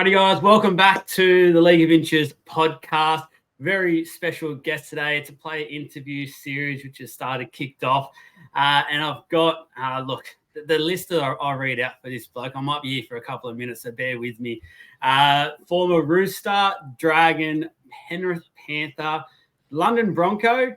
Alrighty, guys, welcome back to the League of Inches podcast. Very special guest today. It's a player interview series which has kicked off. And I've got, the list that I'll read out for this bloke. I might be here for a couple of minutes, so bear with me. Former Rooster, Dragon, Penrith Panther, London Bronco.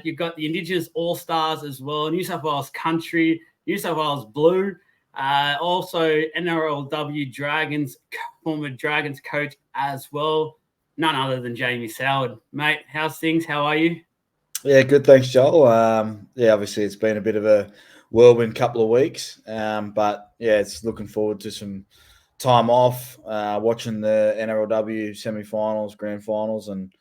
You've got the Indigenous All-Stars as well, New South Wales Country, New South Wales Blue. Also NRLW Dragons, former Dragons coach as well. None other than Jamie Soward. Mate, how's things? How are you? Yeah, good. Thanks, Joel. Obviously it's been a bit of a whirlwind couple of weeks. But it's looking forward to some time off, watching the NRLW semi-finals, grand finals, and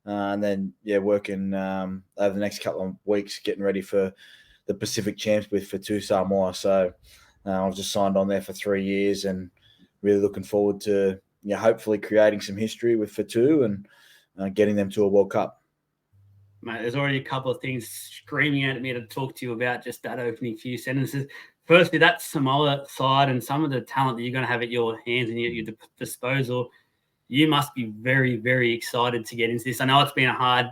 then working over the next couple of weeks, getting ready for the Pacific Champs with Fatu Samoa. So I've just signed on there for 3 years and really looking forward to hopefully creating some history with Fatu and getting them to a World Cup. Mate, there's already a couple of things screaming at me to talk to you about, just that opening few sentences. Firstly, that Samoa side and some of the talent that you're going to have at your hands and your disposal, you must be very, very excited to get into this. I know it's been a hard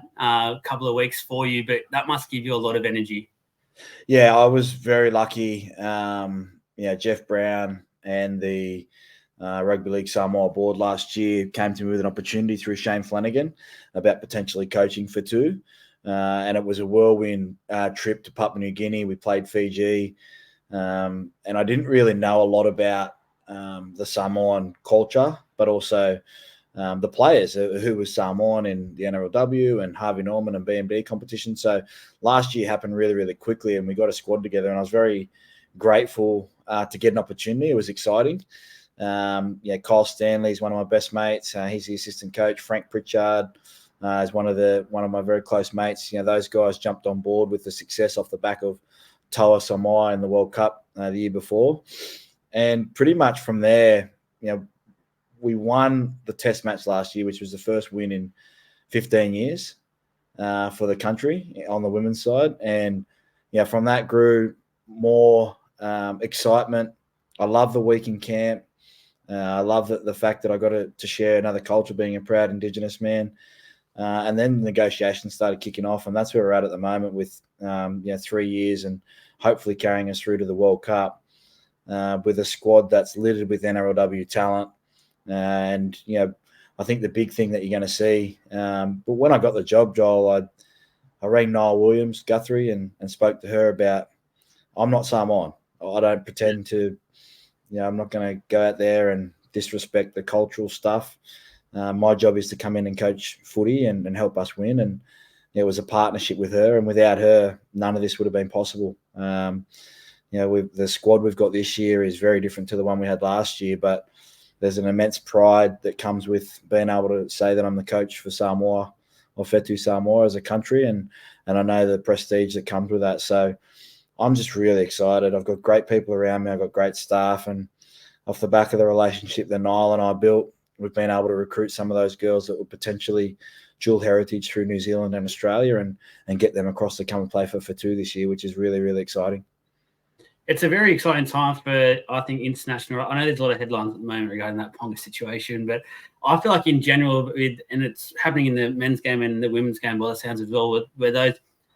couple of weeks for you, but that must give you a lot of energy. Yeah, I was very lucky. Jeff Brown and the Rugby League Samoa board last year came to me with an opportunity through Shane Flanagan about potentially coaching Fatu. And it was a whirlwind trip to Papua New Guinea. We played Fiji. And I didn't really know a lot about the Samoan culture, but also the players who was Samoan in the NRLW and Harvey Norman and BMD competition. So last year happened really, really quickly and we got a squad together and I was very grateful to get an opportunity. It was exciting. Kyle Stanley is one of my best mates. He's the assistant coach. Frank Pritchard is one of my very close mates. Those guys jumped on board with the success off the back of Toa Samoa in the World Cup the year before. And pretty much from there, we won the test match last year, which was the first win in 15 years for the country on the women's side. And from that grew more excitement. I love the week in camp. I love the fact that I got to share another culture, being a proud Indigenous man. And then the negotiations started kicking off, and that's where we're at the moment with 3 years and hopefully carrying us through to the World Cup with a squad that's littered with NRLW talent. And I think the big thing that you're going to see, but when I got the job, Joel, I rang Niall Williams, Guthrie, and spoke to her about, I'm not Samoan. I don't pretend to, I'm not going to go out there and disrespect the cultural stuff. My job is to come in and coach footy and help us win. And it was a partnership with her, and without her, none of this would have been possible. The squad we've got this year is very different to the one we had last year, but there's an immense pride that comes with being able to say that I'm the coach for Samoa or Fatu Samoa as a country, and I know the prestige that comes with that. So I'm just really excited. I've got great people around me. I've got great staff, and off the back of the relationship that Niall and I built, we've been able to recruit some of those girls that will potentially dual heritage through New Zealand and Australia and get them across to come and play for Fatu this year, which is really, really exciting. It's a very exciting time for, I think, international. I know there's a lot of headlines at the moment regarding that Ponga situation, but I feel like in general, and it's happening in the men's game and the women's game by the sounds as well, where those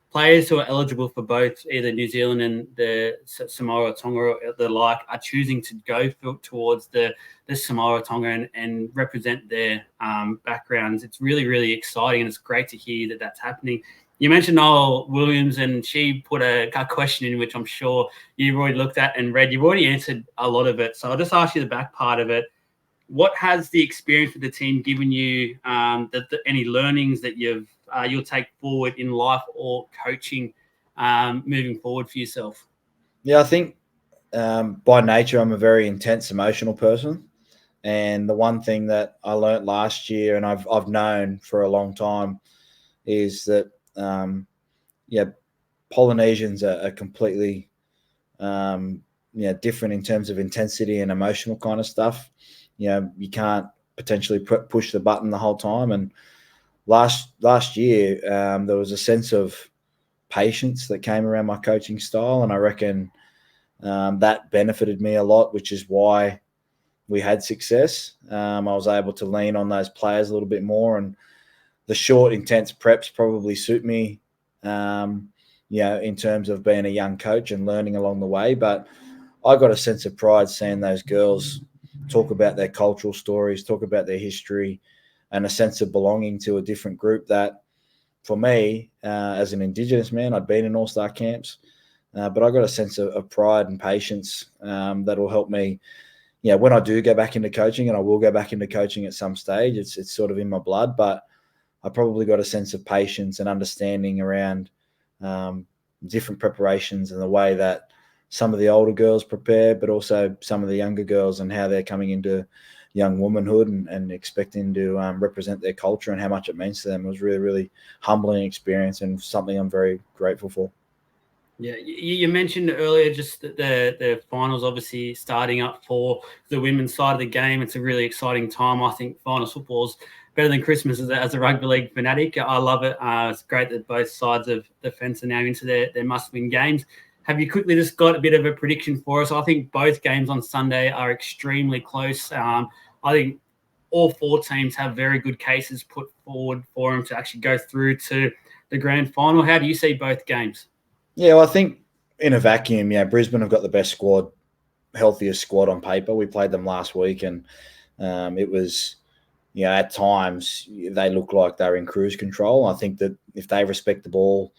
players who are eligible for both either New Zealand and the Samoa or Tonga or the like are choosing to go towards the Samoa or Tonga and represent their backgrounds. It's really, really exciting, and it's great to hear that that's happening. You mentioned Niall Williams, and she put a question in which I'm sure you've already looked at and read. You've already answered a lot of it. So I'll just ask you the back part of it. What has the experience with the team given you, any learnings that you'll take forward in life or coaching moving forward for yourself? Yeah, I think by nature, I'm a very intense, emotional person. And the one thing that I learned last year, and I've known for a long time, is that Polynesians are completely different in terms of intensity and emotional kind of stuff. You can't potentially push the button the whole time. And last year, there was a sense of patience that came around my coaching style, and I reckon that benefited me a lot, which is why we had success. I was able to lean on those players a little bit more, and the short, intense preps probably suit me, in terms of being a young coach and learning along the way. But I got a sense of pride seeing those girls talk about their cultural stories, talk about their history, and a sense of belonging to a different group that, for me, as an Indigenous man, I'd been in all-star camps, but I got a sense of pride and patience that will help me, when I do go back into coaching, and I will go back into coaching at some stage. It's sort of in my blood, but I probably got a sense of patience and understanding around different preparations and the way that some of the older girls prepare, but also some of the younger girls and how they're coming into young womanhood and expecting to represent their culture and how much it means to them. It was really, really humbling experience and something I'm very grateful for. Yeah, you mentioned earlier just that the finals obviously starting up for the women's side of the game. It's a really exciting time. I think finals football's better than Christmas as a rugby league fanatic. I love it. It's great that both sides of the fence are now into their must-win games. Have you quickly just got a bit of a prediction for us? I think both games on Sunday are extremely close. I think all four teams have very good cases put forward for them to actually go through to the grand final. How do you see both games? Yeah, well, I think in a vacuum, Brisbane have got the best squad, healthiest squad on paper. We played them last week, and it was, at times they look like they're in cruise control. I think that if they respect the ball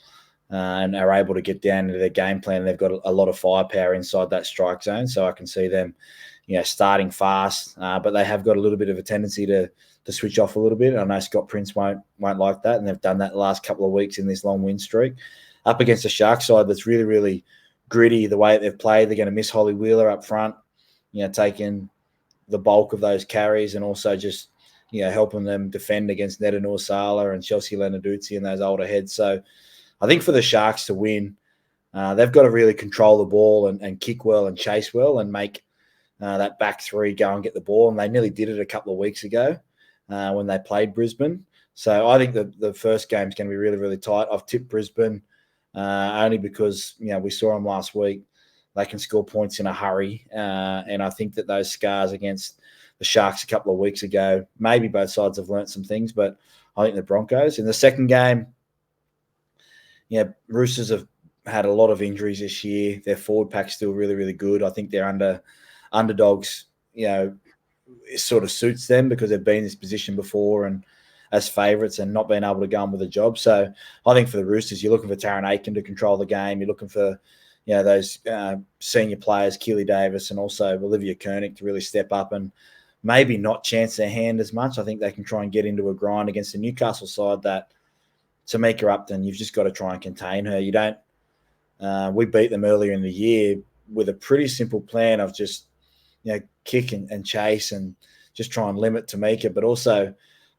and are able to get down into their game plan, they've got a lot of firepower inside that strike zone. So I can see them, starting fast, but they have got a little bit of a tendency to switch off a little bit. I know Scott Prince won't like that, and they've done that the last couple of weeks in this long win streak. Up against the Sharks side that's really, really gritty the way they've played. They're going to miss Holly Wheeler up front, taking the bulk of those carries and also just, helping them defend against Neda Nursala and Chelsea Lenarduzzi and those older heads. So I think for the Sharks to win, they've got to really control the ball and kick well and chase well and make that back three go and get the ball. And they nearly did it a couple of weeks ago when they played Brisbane. So I think the first game is going to be really, really tight. I've tipped Brisbane. Only because, we saw them last week. They can score points in a hurry. And I think that those scars against the Sharks a couple of weeks ago, maybe both sides have learnt some things, but I think the Broncos. In the second game, Roosters have had a lot of injuries this year. Their forward pack's still really, really good. I think they're underdogs, it sort of suits them because they've been in this position before and as favourites and not being able to go on with a job. So I think for the Roosters, you're looking for Taryn Aiken to control the game. You're looking for, those senior players, Keely Davis and also Olivia Koenig to really step up and maybe not chance their hand as much. I think they can try and get into a grind against the Newcastle side that Tamika Upton, you've just got to try and contain her. You don't we beat them earlier in the year with a pretty simple plan of just, kick and chase and just try and limit Tamika, but also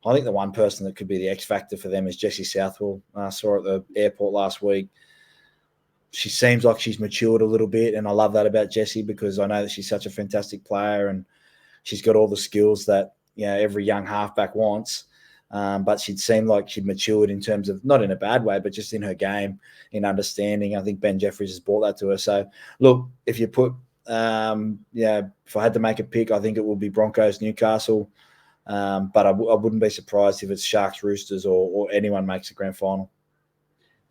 I think the one person that could be the X factor for them is Jessie Southwell. I saw her at the airport last week. She seems like she's matured a little bit, and I love that about Jessie because I know that she's such a fantastic player and she's got all the skills that every young halfback wants. But she'd seemed like she'd matured in terms of, not in a bad way, but just in her game, in understanding. I think Ben Jeffries has brought that to her. So, look, if you put, if I had to make a pick, I think it would be Broncos, Newcastle. But I wouldn't be surprised if it's Sharks, Roosters, or anyone makes the grand final.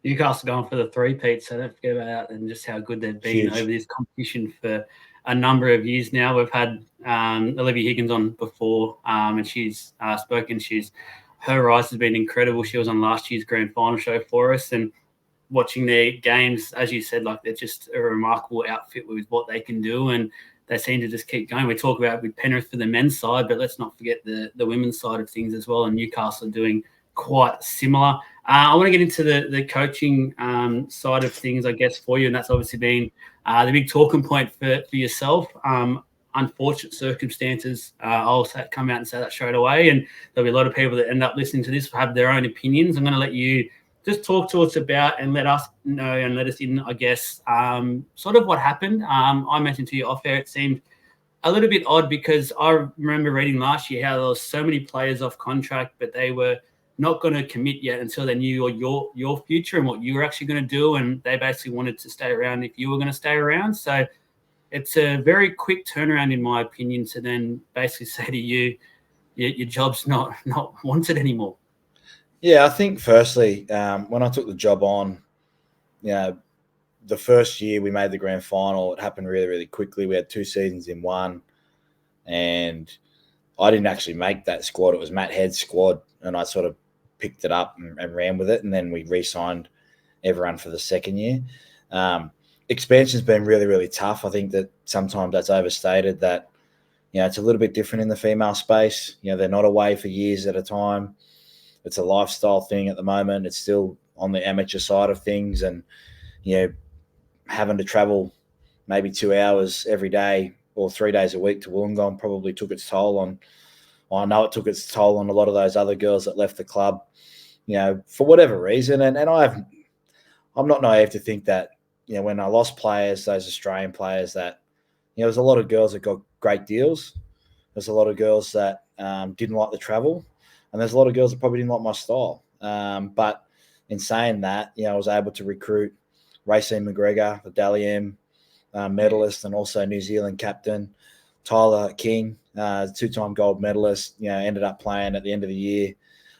Newcastle going for the three-peat, so don't forget about that and just how good they've been over this competition for a number of years now. We've had Olivia Higgins on before, and she's spoken. Her rise has been incredible. She was on last year's grand final show for us, and watching their games, as you said, like they're just a remarkable outfit with what they can do, and they seem to just keep going. We talk about with Penrith for the men's side, but let's not forget the women's side of things as well, and Newcastle are doing quite similar. I want to get into the coaching side of things, I guess, for you, and that's obviously been the big talking point for yourself. Unfortunate circumstances, I'll come out and say that straight away, and there'll be a lot of people that end up listening to this have their own opinions. I'm going to let you just talk to us about and let us know and let us in, I guess, sort of what happened. I mentioned to you off air, it seemed a little bit odd because I remember reading last year how there were so many players off contract, but they were not going to commit yet until they knew your future and what you were actually going to do, and they basically wanted to stay around if you were going to stay around. So it's a very quick turnaround, in my opinion, to then basically say to you, your job's not wanted anymore. Yeah, I think firstly, when I took the job on, the first year we made the grand final, it happened really, really quickly. We had 2 seasons in one, and I didn't actually make that squad. It was Matt Head's squad, and I sort of picked it up and ran with it, and then we re-signed everyone for the second year. Expansion's been really, really tough. I think that sometimes that's overstated, that it's a little bit different in the female space. They're not away for years at a time. It's a lifestyle thing at the moment. It's still on the amateur side of things, and having to travel maybe 2 hours every day or 3 days a week to Wollongong probably took its toll on. I know it took its toll on a lot of those other girls that left the club, for whatever reason. And I'm not naive to think that, when I lost players, those Australian players, that, there's a lot of girls that got great deals. There's a lot of girls that didn't like the travel, and there's a lot of girls that probably didn't like my style. But in saying that, I was able to recruit Racine McGregor, the Dally M medalist, and also New Zealand captain, Tyler King, 2-time gold medalist, ended up playing at the end of the year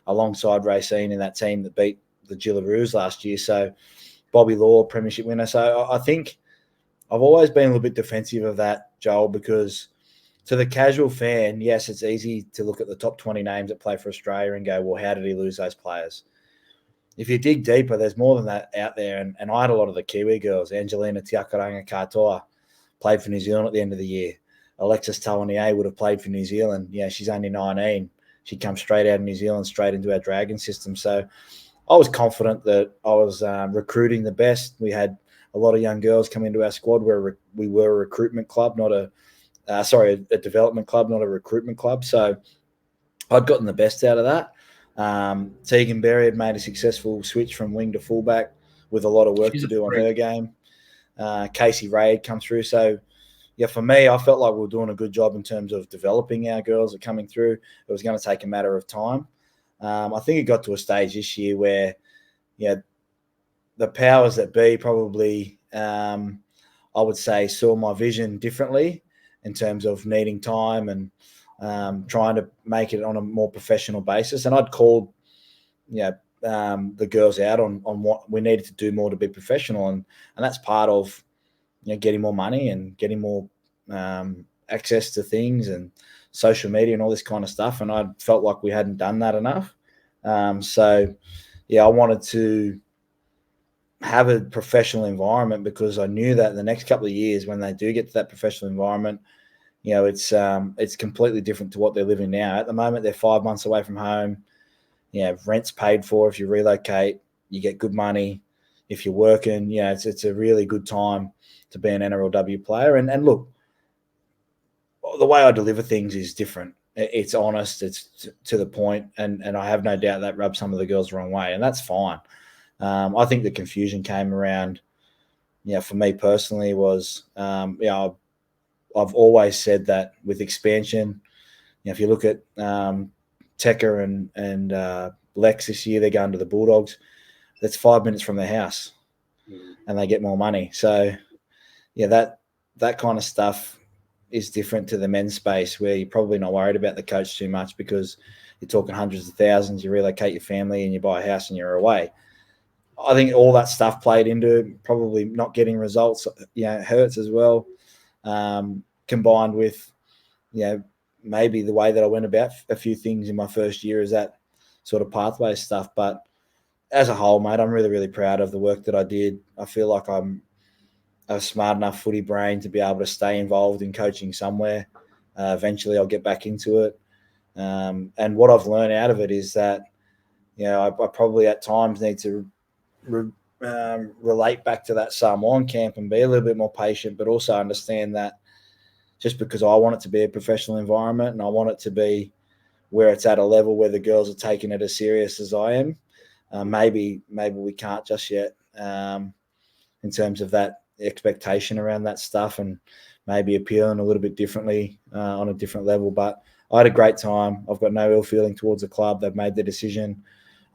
alongside Racine in that team that beat the Gillaroos last year. So Bobby Law, premiership winner. So I think I've always been a little bit defensive of that, Joel, because to the casual fan, yes, it's easy to look at the top 20 names that play for Australia and go, well, how did he lose those players? If you dig deeper, there's more than that out there. And I had a lot of the Kiwi girls. Angelina Tiakaranga Katoa played for New Zealand at the end of the year. Alexis Tawanier would have played for New Zealand. She's only 19. She come straight out of New Zealand, straight into our Dragon system. So I was confident that I was recruiting the best. We had a lot of young girls come into our squad where we were a recruitment club, not a development club, not a recruitment club. So I'd gotten the best out of that. Tegan Berry had made a successful switch from wing to fullback with a lot of work to do on her game. Casey Ray had come through. So, for me, I felt like we were doing a good job in terms of developing our girls that are coming through. It was going to take a matter of time. I think it got to a stage this year where, the powers that be probably, I would say, saw my vision differently in terms of needing time and trying to make it on a more professional basis. And I'd called, the girls out on what we needed to do more to be professional. And that's part of, getting more money and getting more access to things and social media and all this kind of stuff. And I felt like we hadn't done that enough. I wanted to have a professional environment, because I knew that in the next couple of years, when they do get to that professional environment, it's completely different to what they're living now. At the moment, they're 5 months away from home. Rent's paid for if you relocate. You get good money if you're working. It's a really good time to be an NRLW player. And look, the way I deliver things is different. It's honest. It's to the point, and I have no doubt that rubs some of the girls the wrong way, and that's fine. I think the confusion came around, for me personally, was, I've always said that with expansion, if you look at Tekka and Lex this year, they're going to the Bulldogs. That's 5 minutes from their house, and they get more money. So, that kind of stuff is different to the men's space, where you're probably not worried about the coach too much, because you're talking hundreds of thousands. You relocate your family and you buy a house and you're away. I think all that stuff played into it. Probably not getting results, hurts as well. Combined with, maybe the way that I went about a few things in my first year is that sort of pathway stuff. But as a whole, mate, I'm really, really proud of the work that I did. I feel like I'm a smart enough footy brain to be able to stay involved in coaching somewhere. Eventually I'll get back into it. And what I've learned out of it is that, I probably at times need to relate back to that Samoan camp and be a little bit more patient, but also understand that just because I want it to be a professional environment and I want it to be where it's at a level where the girls are taking it as serious as I am, maybe we can't just yet, in terms of that expectation around that stuff, and maybe appealing a little bit differently on a different level. But I had a great time. I've got no ill feeling towards the club. They've made their decision.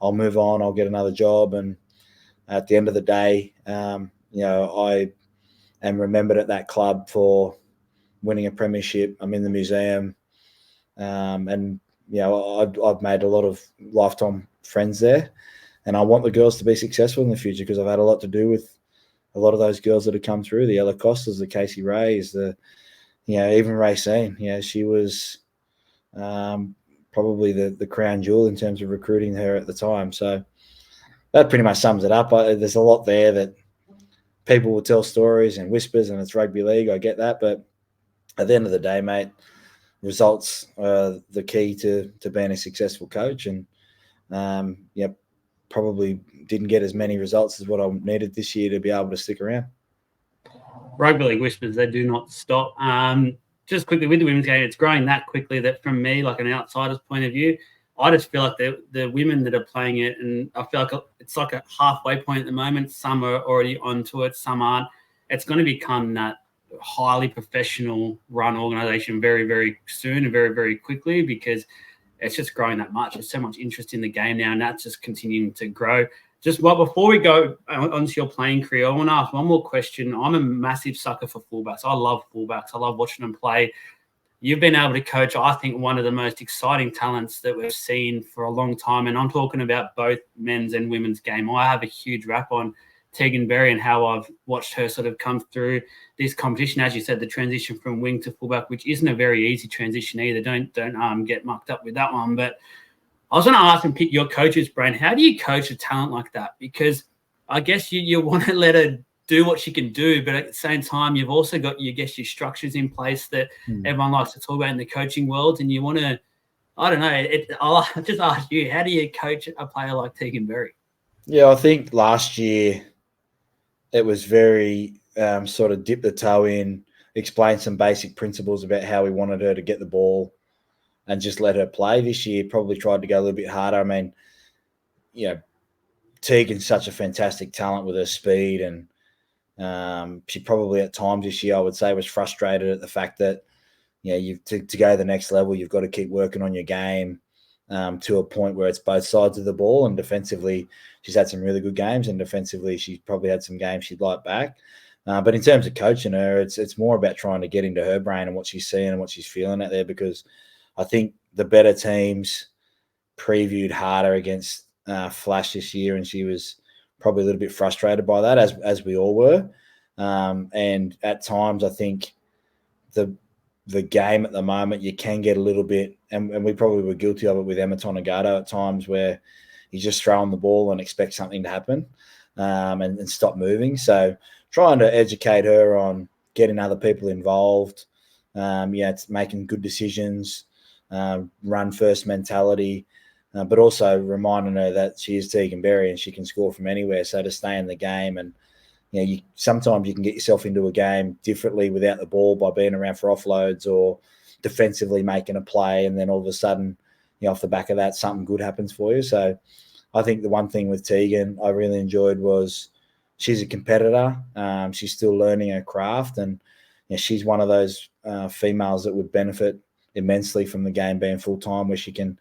I'll move on. I'll get another job. And at the end of the day, I and remembered at that club for winning a premiership. I'm in the museum, and I've made a lot of lifetime friends there, and I want the girls to be successful in the future because I've had a lot to do with a lot of those girls that have come through, the Ella Costas, the Casey Rays, even Racine. She was probably the crown jewel in terms of recruiting her at the time. So that pretty much sums it up. There's a lot there that people will tell stories and whispers, and it's rugby league. I get that. But at the end of the day, mate, results are the key to being a successful coach. And, probably didn't get as many results as what I needed this year to be able to stick around. Rugby league whispers, they do not stop. Just quickly with the women's game, it's growing that quickly that from me, like an outsider's point of view, I just feel like the women that are playing it, and I feel like it's like a halfway point at the moment. Some are already onto it, some aren't. It's going to become that highly professional run organisation very, very soon and very, very quickly because it's just growing that much. There's so much interest in the game now, and that's just continuing to grow. Just before we go onto your playing career, I want to ask one more question. I'm a massive sucker for fullbacks. I love fullbacks. I love watching them play. You've been able to coach, I think, one of the most exciting talents that we've seen for a long time. And I'm talking about both men's and women's game. I have a huge rap on Tegan Berry and how I've watched her sort of come through this competition. As you said, the transition from wing to fullback, which isn't a very easy transition either. Don't get mucked up with that one. But I was going to ask and pick your coach's brain. How do you coach a talent like that? Because I guess you want to let her do what she can do, but at the same time, you've also got, your structures in place that everyone likes to talk about in the coaching world. And you want to, I don't know, I'll just ask you, how do you coach a player like Tegan Berry? Yeah, I think last year it was very sort of dip the toe in, explain some basic principles about how we wanted her to get the ball and just let her play. This year, probably tried to go a little bit harder. I mean, Tegan's such a fantastic talent with her speed, and she probably at times this year, I would say, was frustrated at the fact that, to go to the next level, you've got to keep working on your game to a point where it's both sides of the ball. And defensively, she's had some really good games, and defensively, she's probably had some games she'd like back. But in terms of coaching her, it's more about trying to get into her brain and what she's seeing and what she's feeling out there, because I think the better teams previewed harder against Flash this year, and she was probably a little bit frustrated by that, as we all were. And at times, I think the game at the moment, you can get a little bit, and we probably were guilty of it with Emma Tonagato at times, where you just throw on the ball and expect something to happen and stop moving. So trying to educate her on getting other people involved, it's making good decisions, run first mentality, but also reminding her that she is Tegan Berry and she can score from anywhere. So to stay in the game, and sometimes you can get yourself into a game differently without the ball by being around for offloads or defensively making a play, and then all of a sudden, off the back of that, something good happens for you. So I think the one thing with Tegan I really enjoyed was she's a competitor. She's still learning her craft, and she's one of those females that would benefit immensely from the game being full-time, where she can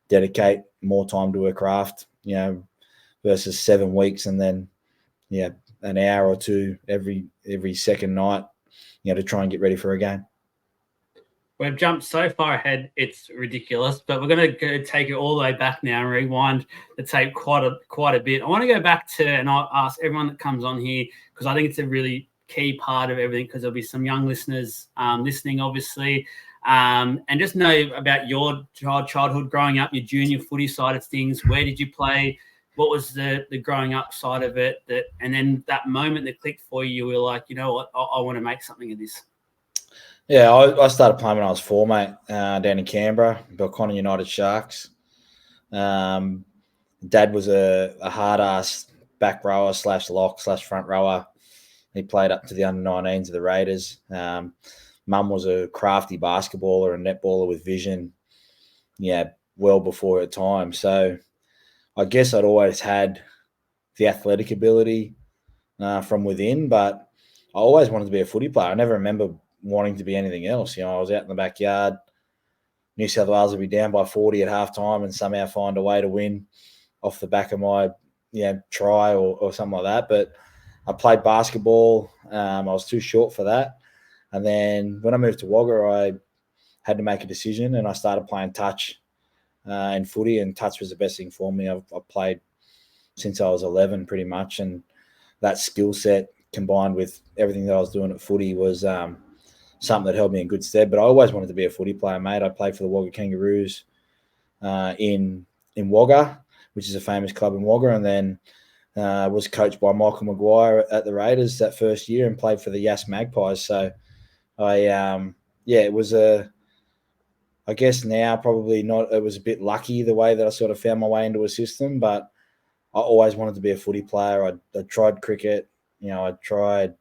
dedicate more time to her craft, versus 7 weeks and then, an hour or two every second night, to try and get ready for a game. We've jumped so far ahead, it's ridiculous, but we're going to go take it all the way back now and rewind the tape quite a bit. I want to go back to, and I'll ask everyone that comes on here, because I think it's a really key part of everything, because there'll be some young listeners listening, obviously, and just know about your childhood growing up, your junior footy side of things. Where did you play? What was the growing up side of it? And then that moment that clicked for you, you were like, you know what, I want to make something of this. Yeah, I started playing when I was 4, mate, down in Canberra, Belconnen United Sharks. Dad was a hard-ass back rower / lock / front rower. He played up to the under-19s of the Raiders. Mum was a crafty basketballer and netballer with vision, well before her time. So I guess I'd always had the athletic ability from within, but I always wanted to be a footy player. I never remember wanting to be anything else. I was out in the backyard. New South Wales would be down by 40 at halftime and somehow find a way to win off the back of my try or something like that. But I played basketball I was too short for that. And then when I moved to Wagga, I had to make a decision, and I started playing touch in footy, and touch was the best thing for me. I've played since I was 11 pretty much, and that skill set combined with everything that I was doing at footy was something that held me in good stead. But I always wanted to be a footy player, mate. I played for the Wagga Kangaroos in Wagga, which is a famous club in Wagga, and then was coached by Michael Maguire at the Raiders that first year and played for the Yass Magpies. So it was I guess now probably not. It was a bit lucky the way that I sort of found my way into a system, but I always wanted to be a footy player. I tried cricket, I tried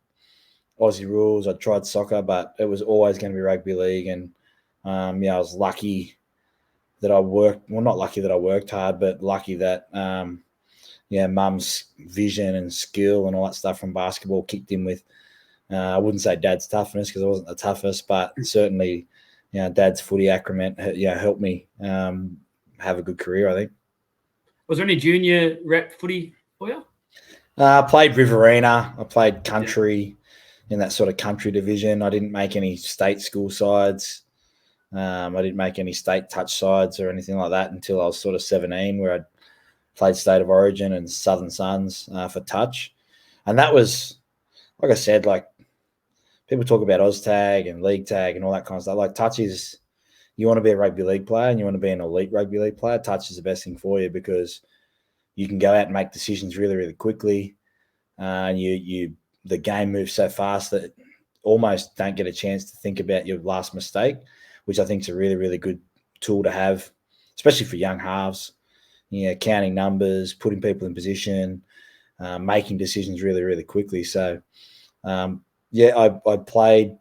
Aussie rules, I tried soccer, but it was always going to be rugby league. And I was lucky that I worked. Well, not lucky that I worked hard, but lucky that mum's vision and skill and all that stuff from basketball kicked in with. I wouldn't say dad's toughness because I wasn't the toughest, but certainly, dad's footy acumen, helped me have a good career, I think. Was there any junior rep footy for you? I played Riverina. I played country in that sort of country division. I didn't make any state school sides. I didn't make any state touch sides or anything like that until I was sort of 17, where I played State of Origin and Southern Suns for touch. And that was, like I said, like people talk about OzTag and League Tag and all that kind of stuff. Like touch is, you want to be a rugby league player and you want to be an elite rugby league player, touch is the best thing for you because you can go out and make decisions really, really quickly. And the game moves so fast that almost don't get a chance to think about your last mistake, which I think is a really, really good tool to have, especially for young halves. Counting numbers, putting people in position, making decisions really, really quickly. So, I played.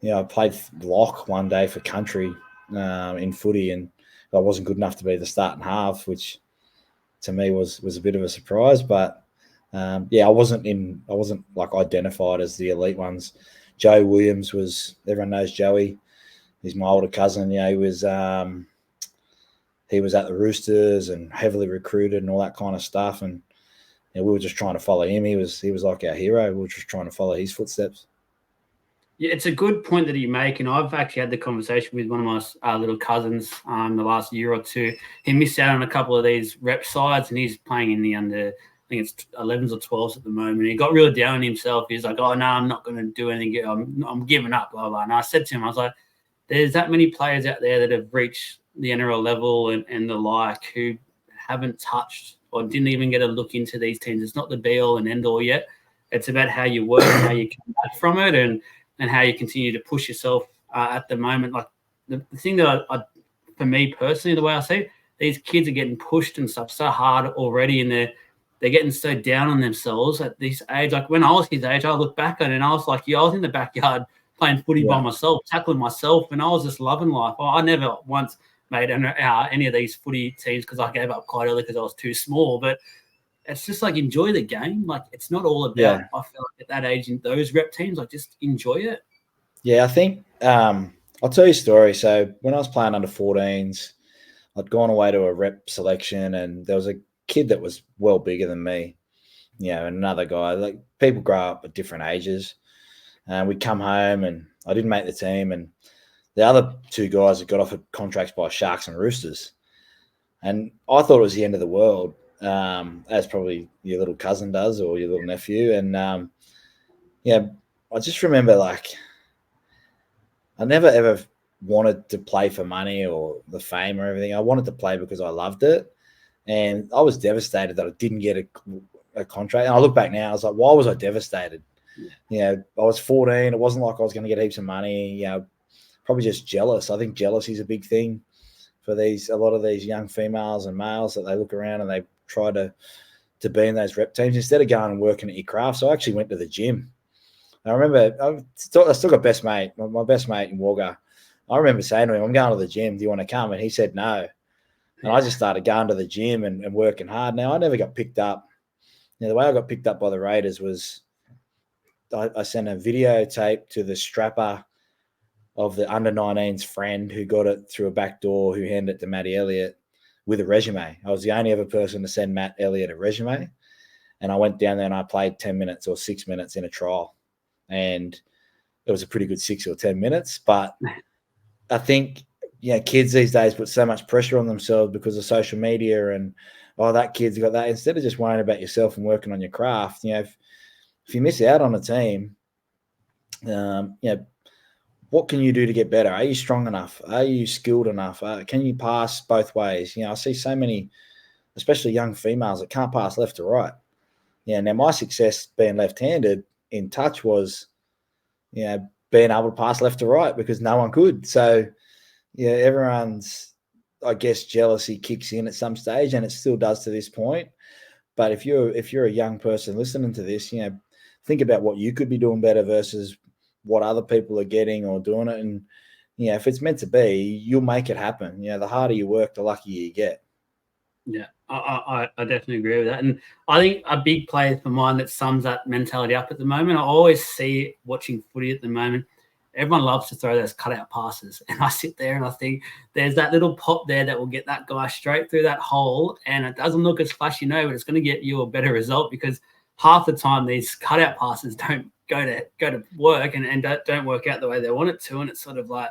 I played lock one day for country in footy, and I wasn't good enough to be the starting half, which to me was a bit of a surprise. But I wasn't like identified as the elite ones. Joe Williams was. Everyone knows Joey. He's my older cousin. He was at the Roosters and heavily recruited and all that kind of stuff. And we were just trying to follow him. He was like our hero. We were just trying to follow his footsteps. Yeah, it's a good point that you make, and I've actually had the conversation with one of my little cousins the last year or two. He missed out on a couple of these rep sides, and he's playing in the under, I think it's 11s or 12s at the moment. He got really down on himself. He's like, "Oh no, I'm not going to do anything. I'm giving up." Blah blah. And I said to him, I was like, "There's that many players out there that have reached the NRL level and the like who haven't touched or didn't even get a look into these teams. It's not the be all and end all yet. It's about how you work, and how you come back from it, and how you continue to push yourself at the moment." Like the thing that I, for me personally, the way I see it, these kids are getting pushed and stuff so hard already, and they're getting so down on themselves at this age. Like when I was his age, I look back at it and I was like, I was in the backyard playing footy by myself, tackling myself, and I was just loving life. I never once made any of these footy teams because I gave up quite early because I was too small. But it's just like enjoy the game. Like it's not all about. I feel like at that age in those rep teams, like just enjoy it. Yeah, I think I'll tell you a story. So when I was playing under 14s, I'd gone away to a rep selection, and there was a kid that was well bigger than me. And another guy. Like people grow up at different ages. And we'd come home, and I didn't make the team, and the other two guys had got offered contracts by Sharks and Roosters. And I thought it was the end of the world, as probably your little cousin does or your little nephew. And, I just remember, like, I never ever wanted to play for money or the fame or everything. I wanted to play because I loved it. And I was devastated that I didn't get a contract. And I look back now, I was like, why was I devastated? I was 14. It wasn't like I was going to get heaps of money. Probably just jealous. I think jealousy is a big thing for a lot of these young females and males that they look around and they try to be in those rep teams instead of going and working at your craft. So I actually went to the gym. I remember I still got best mate, my best mate in Wagga. I remember saying to him, "I'm going to the gym. Do you want to come?" And he said no. And I just started going to the gym and working hard. Now I never got picked up. The way I got picked up by the Raiders was I sent a videotape to the strapper of the under-19s friend who got it through a back door, who handed it to Matty Elliott with a resume. I was the only other person to send Matt Elliott a resume. And I went down there and I played 10 minutes or 6 minutes in a trial. And it was a pretty good 6 or 10 minutes. But I think, kids these days put so much pressure on themselves because of social media and, that kid's got that. Instead of just worrying about yourself and working on your craft, if you miss out on a team, what can you do to get better? Are you strong enough? Are you skilled enough? Can you pass both ways? I see so many, especially young females, that can't pass left to right. Now my success being left-handed in touch was, being able to pass left to right because no one could. So, everyone's, I guess, jealousy kicks in at some stage, and it still does to this point. But if you're a young person listening to this, think about what you could be doing better versus what other people are getting or doing it. And, if it's meant to be, you'll make it happen. The harder you work, the luckier you get. Yeah, I definitely agree with that. And I think a big play for mine that sums that mentality up at the moment, I always see watching footy at the moment, everyone loves to throw those cutout passes. And I sit there and I think there's that little pop there that will get that guy straight through that hole. And it doesn't look as flashy, but it's going to get you a better result because half the time these cutout passes don't go to work and don't work out the way they want it to. And it's sort of like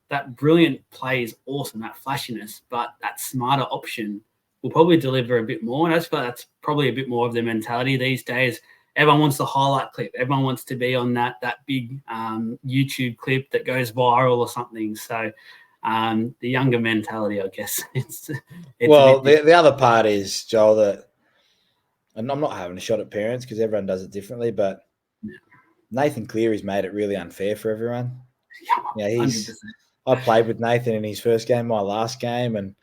that brilliant play is awesome, that flashiness, but that smarter option will probably deliver a bit more. And I just feel like that's probably a bit more of the mentality these days. Everyone wants the highlight clip. Everyone wants to be on that big YouTube clip that goes viral or something. So the younger mentality, I guess. It's the other part is, Joel, that, and I'm not having a shot at parents because everyone does it differently, but Nathan Cleary's made it really unfair for everyone. I played with Nathan in his first game, my last game, and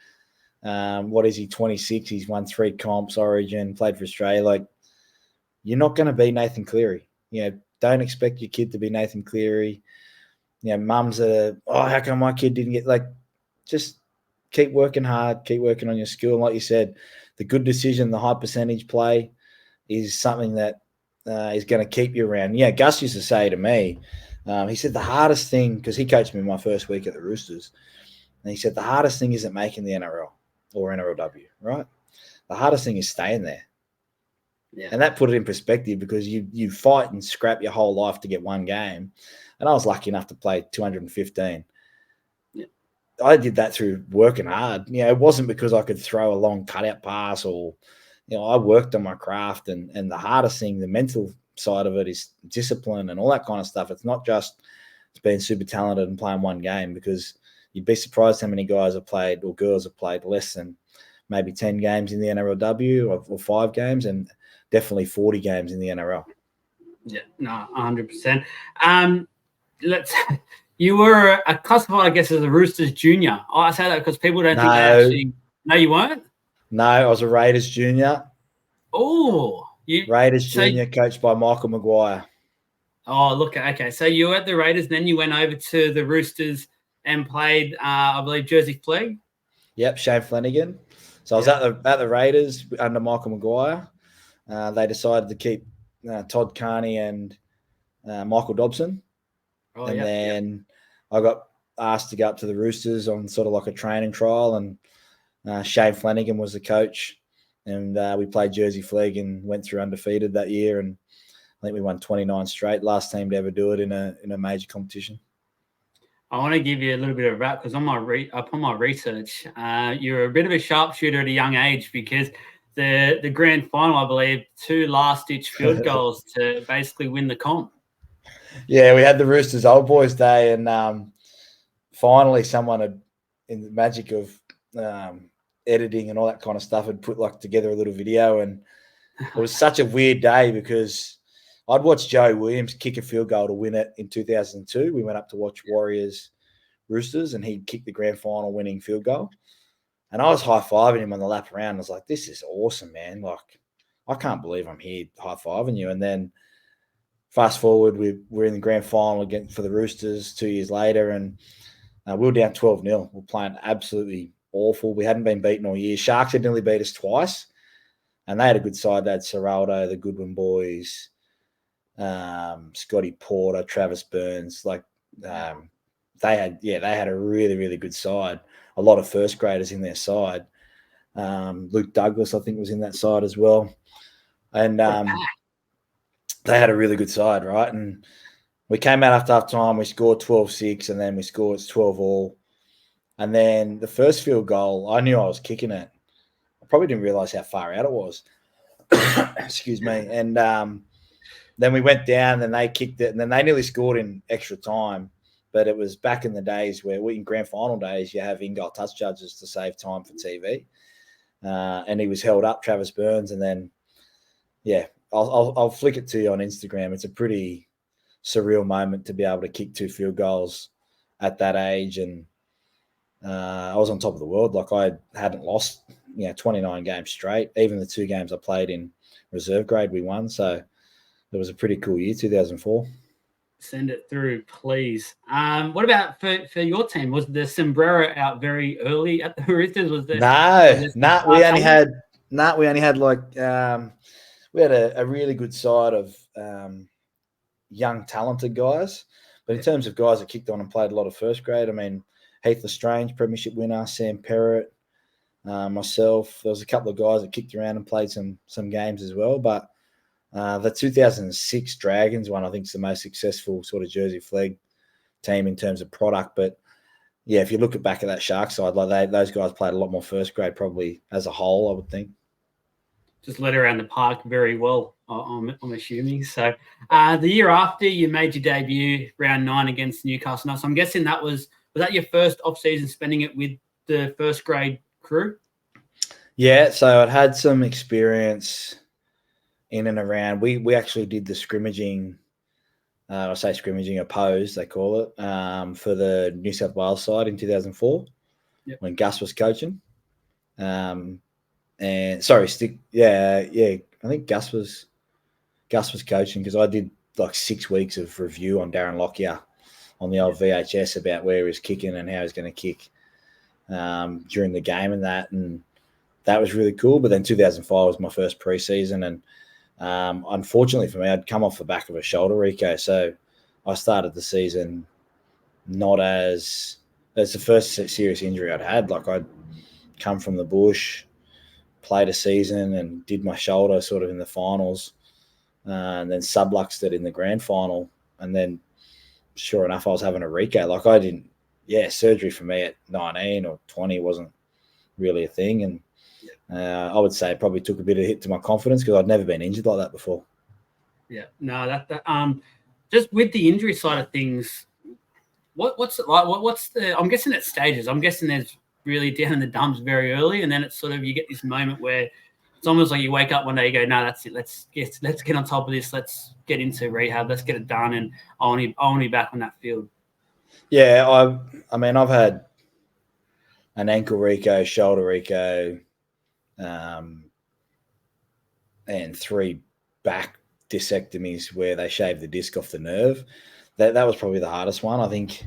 what is he, 26? He's won 3 comps, Origin, played for Australia. Like, you're not going to be Nathan Cleary. Don't expect your kid to be Nathan Cleary. Mums are, how come my kid didn't get, just keep working hard, keep working on your skill. And like you said, the good decision, the high percentage play is something that is going to keep you around. Gus used to say to me, he said the hardest thing, because he coached me my first week at the Roosters, and he said the hardest thing isn't making the NRL or NRLW, right? The hardest thing is staying there. Yeah. And that put it in perspective because you fight and scrap your whole life to get one game. And I was lucky enough to play 215. Yeah. I did that through working hard. It wasn't because I could throw a long cutout pass or, I worked on my craft and the hardest thing, the mental side of it is discipline and all that kind of stuff. It's not just being super talented and playing one game, because you'd be surprised how many guys have played or girls have played less than maybe 10 games in the NRLW or 5 games and definitely 40 games in the NRL. Yeah, no, 100%. You were classified, I guess, as a Roosters junior. I say that because people don't think they actually. No, you weren't? No, I was a Raiders junior. Oh, Raiders junior, coached by Michael Maguire. Oh, look, okay. So you were at the Raiders, then you went over to the Roosters and played, I believe, Jersey Flegg. Yep, Shane Flanagan. So I was at the Raiders under Michael Maguire. They decided to keep Todd Carney and Michael Dobson. I got asked to go up to the Roosters on sort of like a training trial, and Shane Flanagan was the coach, and we played Jersey Flegg and went through undefeated that year, and I think we won 29 straight, last team to ever do it in a major competition. I want to give you a little bit of rap because upon my research, you're a bit of a sharpshooter at a young age, because the grand final, I believe, 2 last-ditch field goals to basically win the comp. Yeah, we had the Roosters Old Boys Day, and finally someone had, in the magic of editing and all that kind of stuff, had put together a little video, and it was such a weird day because I'd watched Joe Williams kick a field goal to win it in 2002. We went up to watch Warriors Roosters, and he kicked the grand final winning field goal. And I was high-fiving him on the lap around. I was like, this is awesome, man. I can't believe I'm here high-fiving you. And then fast forward, we're in the grand final again for the Roosters 2 years later, and we were down 12-0. We were playing absolutely awful. We hadn't been beaten all year. Sharks had nearly beat us twice, and they had a good side. They had Serraldo, the Goodwin boys, Scotty Porter, Travis Burns. They had a really, really good side. A lot of first graders in their side. Luke Douglas, I think, was in that side as well. And they had a really good side, right? And we came out after half time, we scored 12-6, and then we scored 12-all. And then the first field goal, I knew I was kicking it. I probably didn't realise how far out it was. Excuse me. And then we went down, and they kicked it, and then they nearly scored in extra time. But it was back in the days where in grand final days, you have in-goal touch judges to save time for TV. And he was held up, Travis Burns, and then, yeah, I'll flick it to you on Instagram. It's a pretty surreal moment to be able to kick 2 field goals at that age. And I was on top of the world. Like, I hadn't lost, 29 games straight. Even the 2 games I played in reserve grade, we won. So it was a pretty cool year, 2004. Send it through, please. What about for your team? Was the sombrero out very early at the Roosters? We only had like we had a really good side of young, talented guys. But in terms of guys that kicked on and played a lot of first grade, I mean, Heath Lestrange, premiership winner, Sam Perrott, myself. There was a couple of guys that kicked around and played some games as well. But the 2006 Dragons one, I think, is the most successful sort of Jersey flag team in terms of product. But yeah, if you look back at that Shark side, like those guys played a lot more first grade, probably as a whole, I would think. Just led around the park very well, I'm assuming. So the year after, you made your debut, round 9 against Newcastle. So I'm guessing was that your first off-season spending it with the first grade crew? Yeah, so I'd had some experience in and around. We actually did the scrimmaging, I say scrimmaging, opposed, they call it, for the New South Wales side in 2004 when Gus was coaching. I think Gus was coaching, because I did like 6 weeks of review on Darren Lockyer on the old VHS about where he was kicking and how he was going to kick during the game and that was really cool. But then 2005 was my first preseason, and unfortunately for me, I'd come off the back of a shoulder reco, so I started the season not as the first serious injury I'd had. Like, I'd come from the bush, played a season and did my shoulder sort of in the finals, and then subluxed it in the grand final. And then sure enough, I was having a reco. Like, surgery for me at 19 or 20 wasn't really a thing. And I would say it probably took a bit of a hit to my confidence, because I'd never been injured like that before. Yeah, no, that just with the injury side of things, what's it like? What's the? I'm guessing it's stages. I'm guessing there's really down in the dumps very early, and then it's sort of, you get this moment where it's almost like you wake up one day, you go, no, that's it. Let's get on top of this. Let's get into rehab. Let's get it done, and I want to be back on that field. Yeah, I mean, I've had an ankle reco, shoulder reco, and 3 back discectomies where they shaved the disc off the nerve. That was probably the hardest one. I think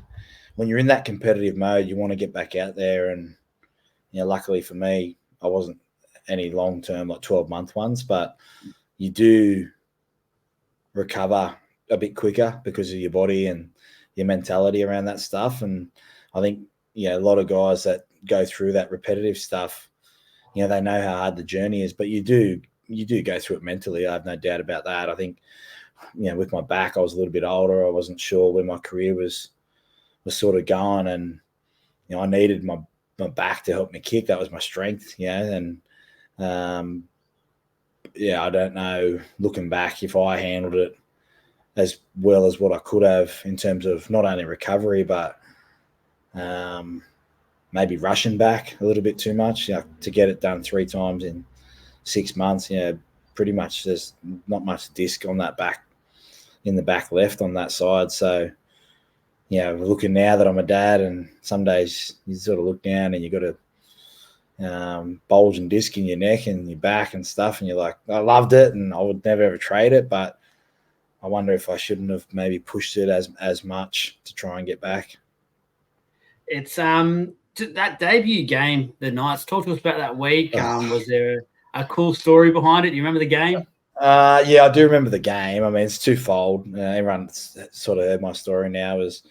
when you're in that competitive mode, you want to get back out there. And, luckily for me, I wasn't any long-term, like 12-month ones, but you do recover a bit quicker because of your body and your mentality around that stuff. And I think, a lot of guys that go through that repetitive stuff, they know how hard the journey is, but you do go through it mentally. I have no doubt about that. I think, with my back, I was a little bit older. I wasn't sure where my career was sort of going, and I needed my back to help me kick. That was my strength, and I don't know, looking back, if I handled it as well as what I could have in terms of not only recovery, but maybe rushing back a little bit too much, to get it done 3 times in 6 months. Pretty much there's not much disc on that back, in the back left on that side. So, looking now that I'm a dad, and some days you sort of look down and you got a bulge and disc in your neck and your back and stuff, and you're like, I loved it and I would never ever trade it, but I wonder if I shouldn't have maybe pushed it as much to try and get back. It's that debut game, the Knights. Talk to us about that week. Was there a cool story behind it? Do you remember the game? Yeah, I do remember the game. I mean, it's twofold. Everyone sort of heard my story now. Was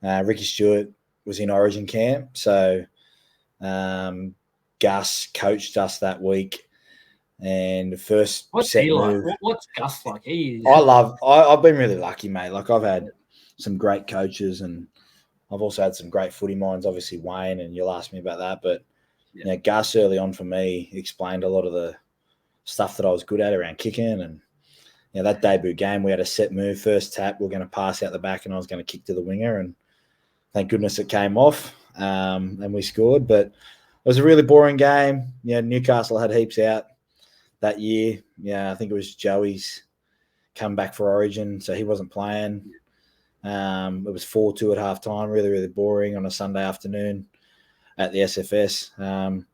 Ricky Stewart was in Origin camp, so Gus coached us that week, And the first What's set he like? move, What's Gus like? I've been really lucky, mate. Like I've had some great coaches, and I've also had some great footy minds. Obviously Wayne, and you'll ask me about that, but Gus early on for me explained a lot of the stuff that I was good at around kicking. And that debut game, we had a set move, first tap, we we're going to pass out the back, and I was going to kick to the winger, and thank goodness it came off, and we scored. But it was a really boring game. Newcastle had heaps out that year. I think it was Joey's come back for Origin, so he wasn't playing. It was 4-2 at halftime, really, really boring on a Sunday afternoon at the SFS. And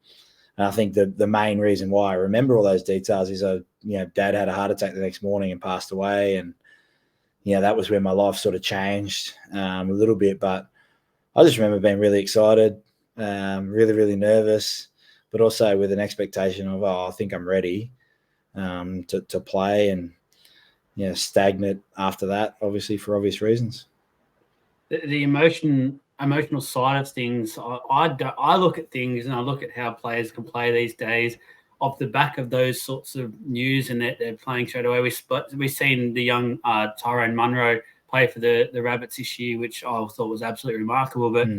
I think the main reason why I remember all those details is, Dad had a heart attack the next morning and passed away. And, that was where my life sort of changed a little bit. But I just remember being really excited, really, really nervous, but also with an expectation of, I think I'm ready to play, and stagnant after that, obviously for obvious reasons. The emotional side of things, I look at things, and I look at how players can play these days off the back of those sorts of news, and they're playing straight away. We've seen the young Tyrone Munro play for the Rabbits this year, which I thought was absolutely remarkable. But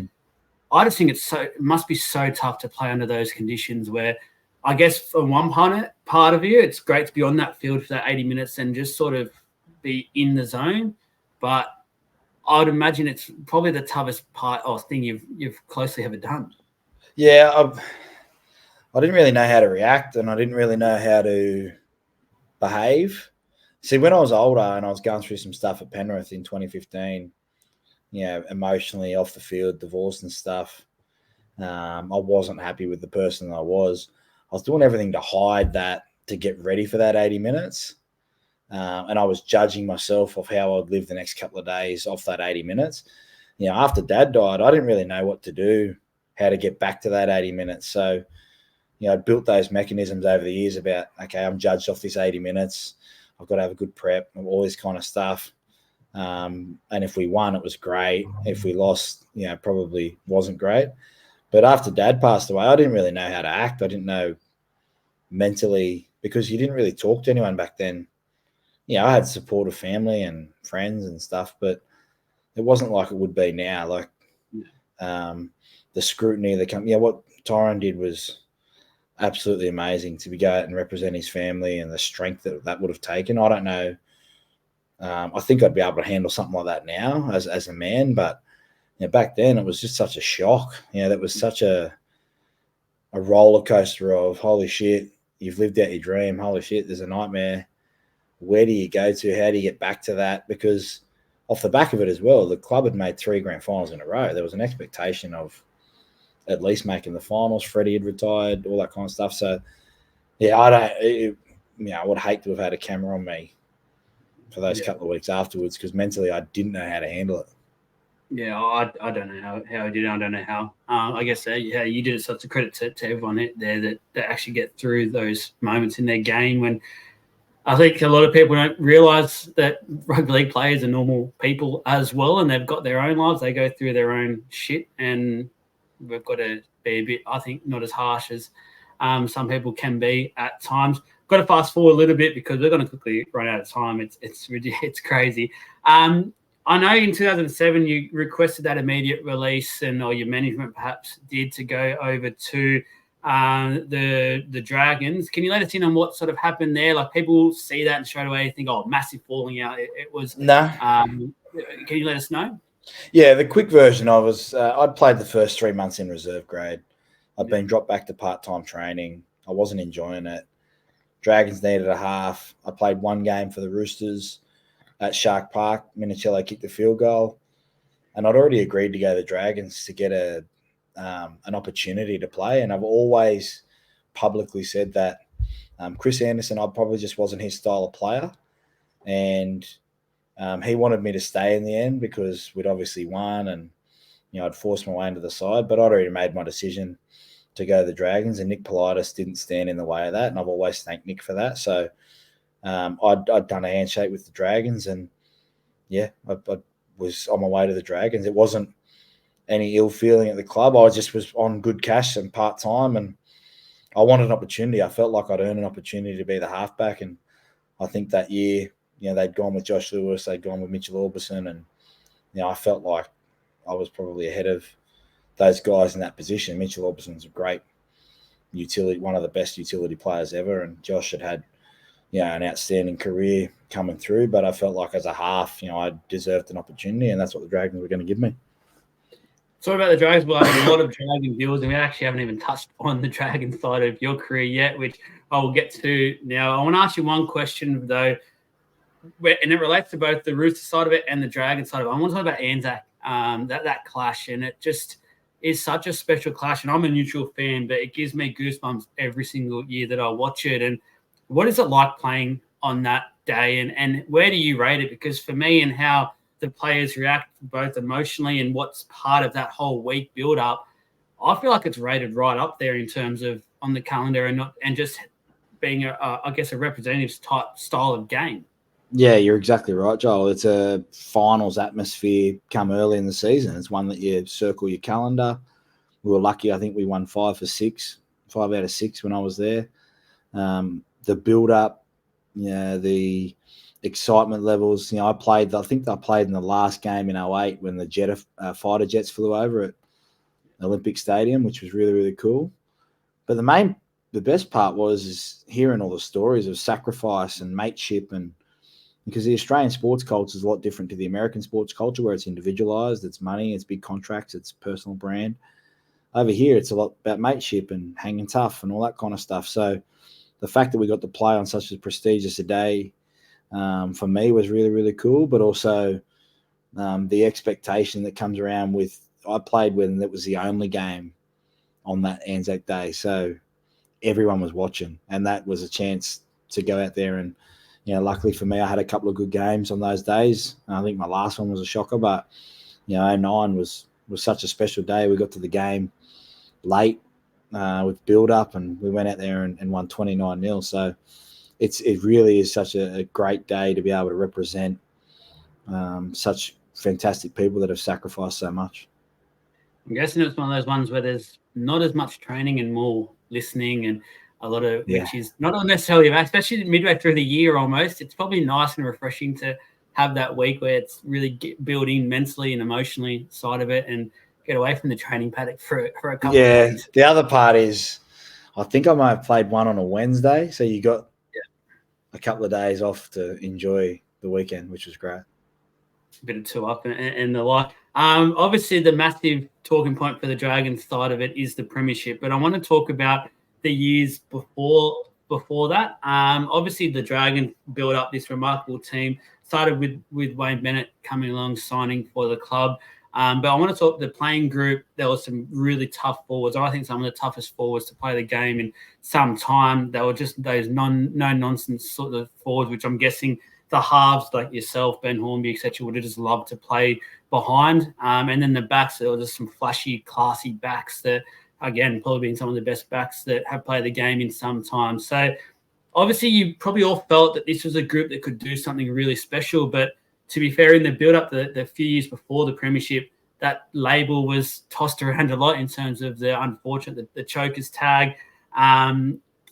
I just think it must be so tough to play under those conditions, where I guess from one part of you, it's great to be on that field for that 80 minutes and just sort of be in the zone. But I would imagine it's probably the toughest part or thing you've closely ever done. Yeah, I didn't really know how to react, and I didn't really know how to behave. See, when I was older and I was going through some stuff at Penrith in 2015, emotionally off the field, divorced and stuff, I wasn't happy with the person I was. I was doing everything to hide that, to get ready for that 80 minutes. And I was judging myself of how I'd live the next couple of days off that 80 minutes. After Dad died, I didn't really know what to do, how to get back to that 80 minutes. So, I built those mechanisms over the years about, okay, I'm judged off this 80 minutes. I've got to have a good prep, all this kind of stuff. And if we won, it was great. If we lost, probably wasn't great. But after Dad passed away, I didn't really know how to act. I didn't know mentally, because you didn't really talk to anyone back then. I had supportive family and friends and stuff, but it wasn't like it would be now. Like the scrutiny that what Tyrone did was absolutely amazing, to go out and represent his family, and the strength that would have taken. I don't know. I think I'd be able to handle something like that now as a man, but back then it was just such a shock. That was such a roller coaster of, holy shit, you've lived out your dream. Holy shit, there's a nightmare. Where do you go to? How do you get back to that? Because off the back of it as well, the club had made 3 grand finals in a row. There was an expectation of at least making the finals. Freddie had retired, all that kind of stuff. So, I would hate to have had a camera on me for those couple of weeks afterwards, because mentally I didn't know how to handle it. Yeah, I don't know how I did it. I don't know how. I guess, you did it. So it's a credit to everyone there that actually get through those moments in their game, when I think a lot of people don't realise that rugby league players are normal people as well, and they've got their own lives. They go through their own shit, and we've got to be a bit, I think, not as harsh as some people can be at times. Got to fast forward a little bit because we're going to quickly run out of time. It's crazy. I know in 2007 you requested that immediate release, or your management perhaps did, to go over to the Dragons. Can you let us in on what sort of happened there? Like, people see that and straight away think, massive falling out. It was no. Can you let us know? Yeah, the quick version, I'd played the first 3 months in reserve grade. I'd been dropped back to part-time training. I wasn't enjoying it. Dragons needed a half. I played 1 game for the Roosters at Shark Park. Minicello kicked the field goal, and I'd already agreed to go to the Dragons to get an opportunity to play. And I've always publicly said that Chris Anderson, I probably just wasn't his style of player, and he wanted me to stay in the end because we'd obviously won, and I'd forced my way into the side. But I'd already made my decision to go to the Dragons, and Nick Politis didn't stand in the way of that, and I've always thanked Nick for that. So I'd done a handshake with the Dragons, and I was on my way to the Dragons. It wasn't any ill feeling at the club. I just was on good cash and part-time, and I wanted an opportunity. I felt like I'd earned an opportunity to be the halfback, and I think that year, they'd gone with Josh Lewis, they'd gone with Mitchell Orbison, and I felt like I was probably ahead of those guys in that position. Mitchell Orbison's a great utility, one of the best utility players ever, and Josh had an outstanding career coming through. But I felt like as a half, I deserved an opportunity, and that's what the Dragons were going to give me. Talk about the Dragons. We'll have a lot of Dragon deals, and we actually haven't even touched on the Dragon side of your career yet, which I will get to now. I want to ask you one question, though, and it relates to both the Rooster side of it and the Dragon side of it. I want to talk about Anzac, that clash, and it just is such a special clash. And I'm a neutral fan, but it gives me goosebumps every single year that I watch it. And what is it like playing on that day, and where do you rate it? Because for me, and how the players react both emotionally and what's part of that whole week build up, I feel like it's rated right up there in terms of on the calendar and just being a representative type style of game. Yeah, you're exactly right, Joel. It's a finals atmosphere come early in the season. It's one that you circle your calendar. We were lucky. I think we won 5 out of 6 when I was there. The build up, the excitement levels. I think I played in the last game in 2008 when the fighter jets flew over at Olympic Stadium, which was really, really cool. But the best part is hearing all the stories of sacrifice and mateship, and because the Australian sports culture is a lot different to the American sports culture, where it's individualized, it's money, it's big contracts, it's personal brand. Over here, it's a lot about mateship and hanging tough and all that kind of stuff. So the fact that we got to play on such a prestigious a day, for me, was really, really cool. But also the expectation that comes around with, I played when it was the only game on that Anzac Day. So everyone was watching, and that was a chance to go out there. And, luckily for me, I had a couple of good games on those days. I think my last one was a shocker, but, 09 was such a special day. We got to the game late with build-up, and we went out there and won 29-0. So it really is such a great day to be able to represent such fantastic people that have sacrificed so much. I'm guessing it's one of those ones where there's not as much training and more listening, and a lot of which is not necessarily bad, especially midway through the year almost. It's probably nice and refreshing to have that week where it's really building mentally and emotionally side of it, and get away from the training paddock for a couple of days. The other part is, I think I might have played one on a Wednesday, so you got a couple of days off to enjoy the weekend, which was great. A bit of 2 up and the like. Obviously, the massive talking point for the Dragons side of it is the premiership, but I want to talk about the years before that. Obviously, the Dragons built up this remarkable team. Started with Wayne Bennett coming along, signing for the club. But I want to talk the playing group. There was some really tough forwards. I think some of the toughest forwards to play the game in some time. They were just those no-nonsense sort of forwards, which I'm guessing the halves like yourself, Ben Hornby, etc., would have just loved to play behind. And then the backs, there were just some flashy, classy backs that, again, probably been some of the best backs that have played the game in some time. So obviously you probably all felt that this was a group that could do something really special. But to be fair, in the build-up, the few years before the premiership, that label was tossed around a lot in terms of the unfortunate, the chokers tag.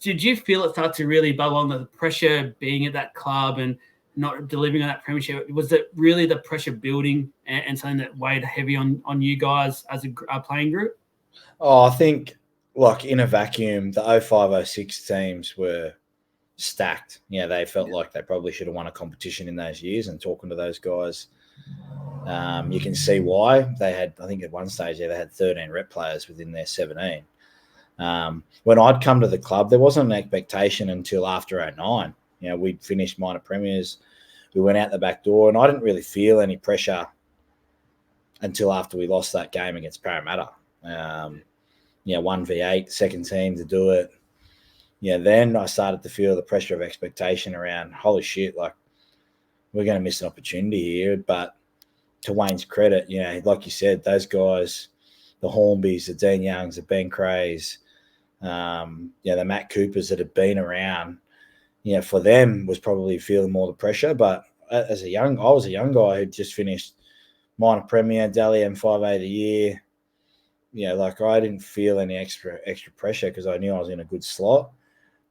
Did you feel it start to really bubble on the pressure being at that club and not delivering on that premiership? Was it really the pressure building and something that weighed heavy on you guys as a playing group? Oh, I think, like, in a vacuum, the 05-06 teams were stacked. They felt like they probably should have won a competition in those years, and talking to those guys, you can see why. They had, I think at one stage, they had 13 rep players within their 17. When I'd come to the club, there wasn't an expectation until after 09. We'd finished minor premiers. We went out the back door, and I didn't really feel any pressure until after we lost that game against Parramatta. 1v8, second team to do it. Then I started to feel the pressure of expectation around, holy shit, like, we're going to miss an opportunity here. But to Wayne's credit, like you said, those guys, the Hornbys, the Dean Youngs, the Ben Crays, the Matt Coopers that had been around, for them was probably feeling more the pressure. But I was a young guy who just finished minor premier, Dally M5A of the year. like I didn't feel any extra pressure because I knew I was in a good slot.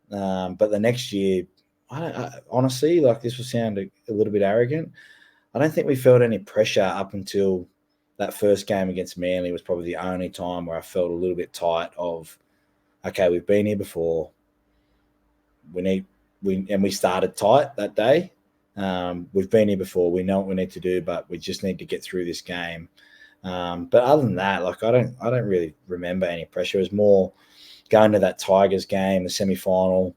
But the next year, I honestly, like this will sound a little bit arrogant, I don't think we felt any pressure up until that first game against Manly was probably the only time where I felt a little bit tight of, okay, we've been here before. We started tight that day. We've been here before. We know what we need to do, but we just need to get through this game. But other than that, like I don't really remember any pressure. It was more going to that Tigers game, the semi-final.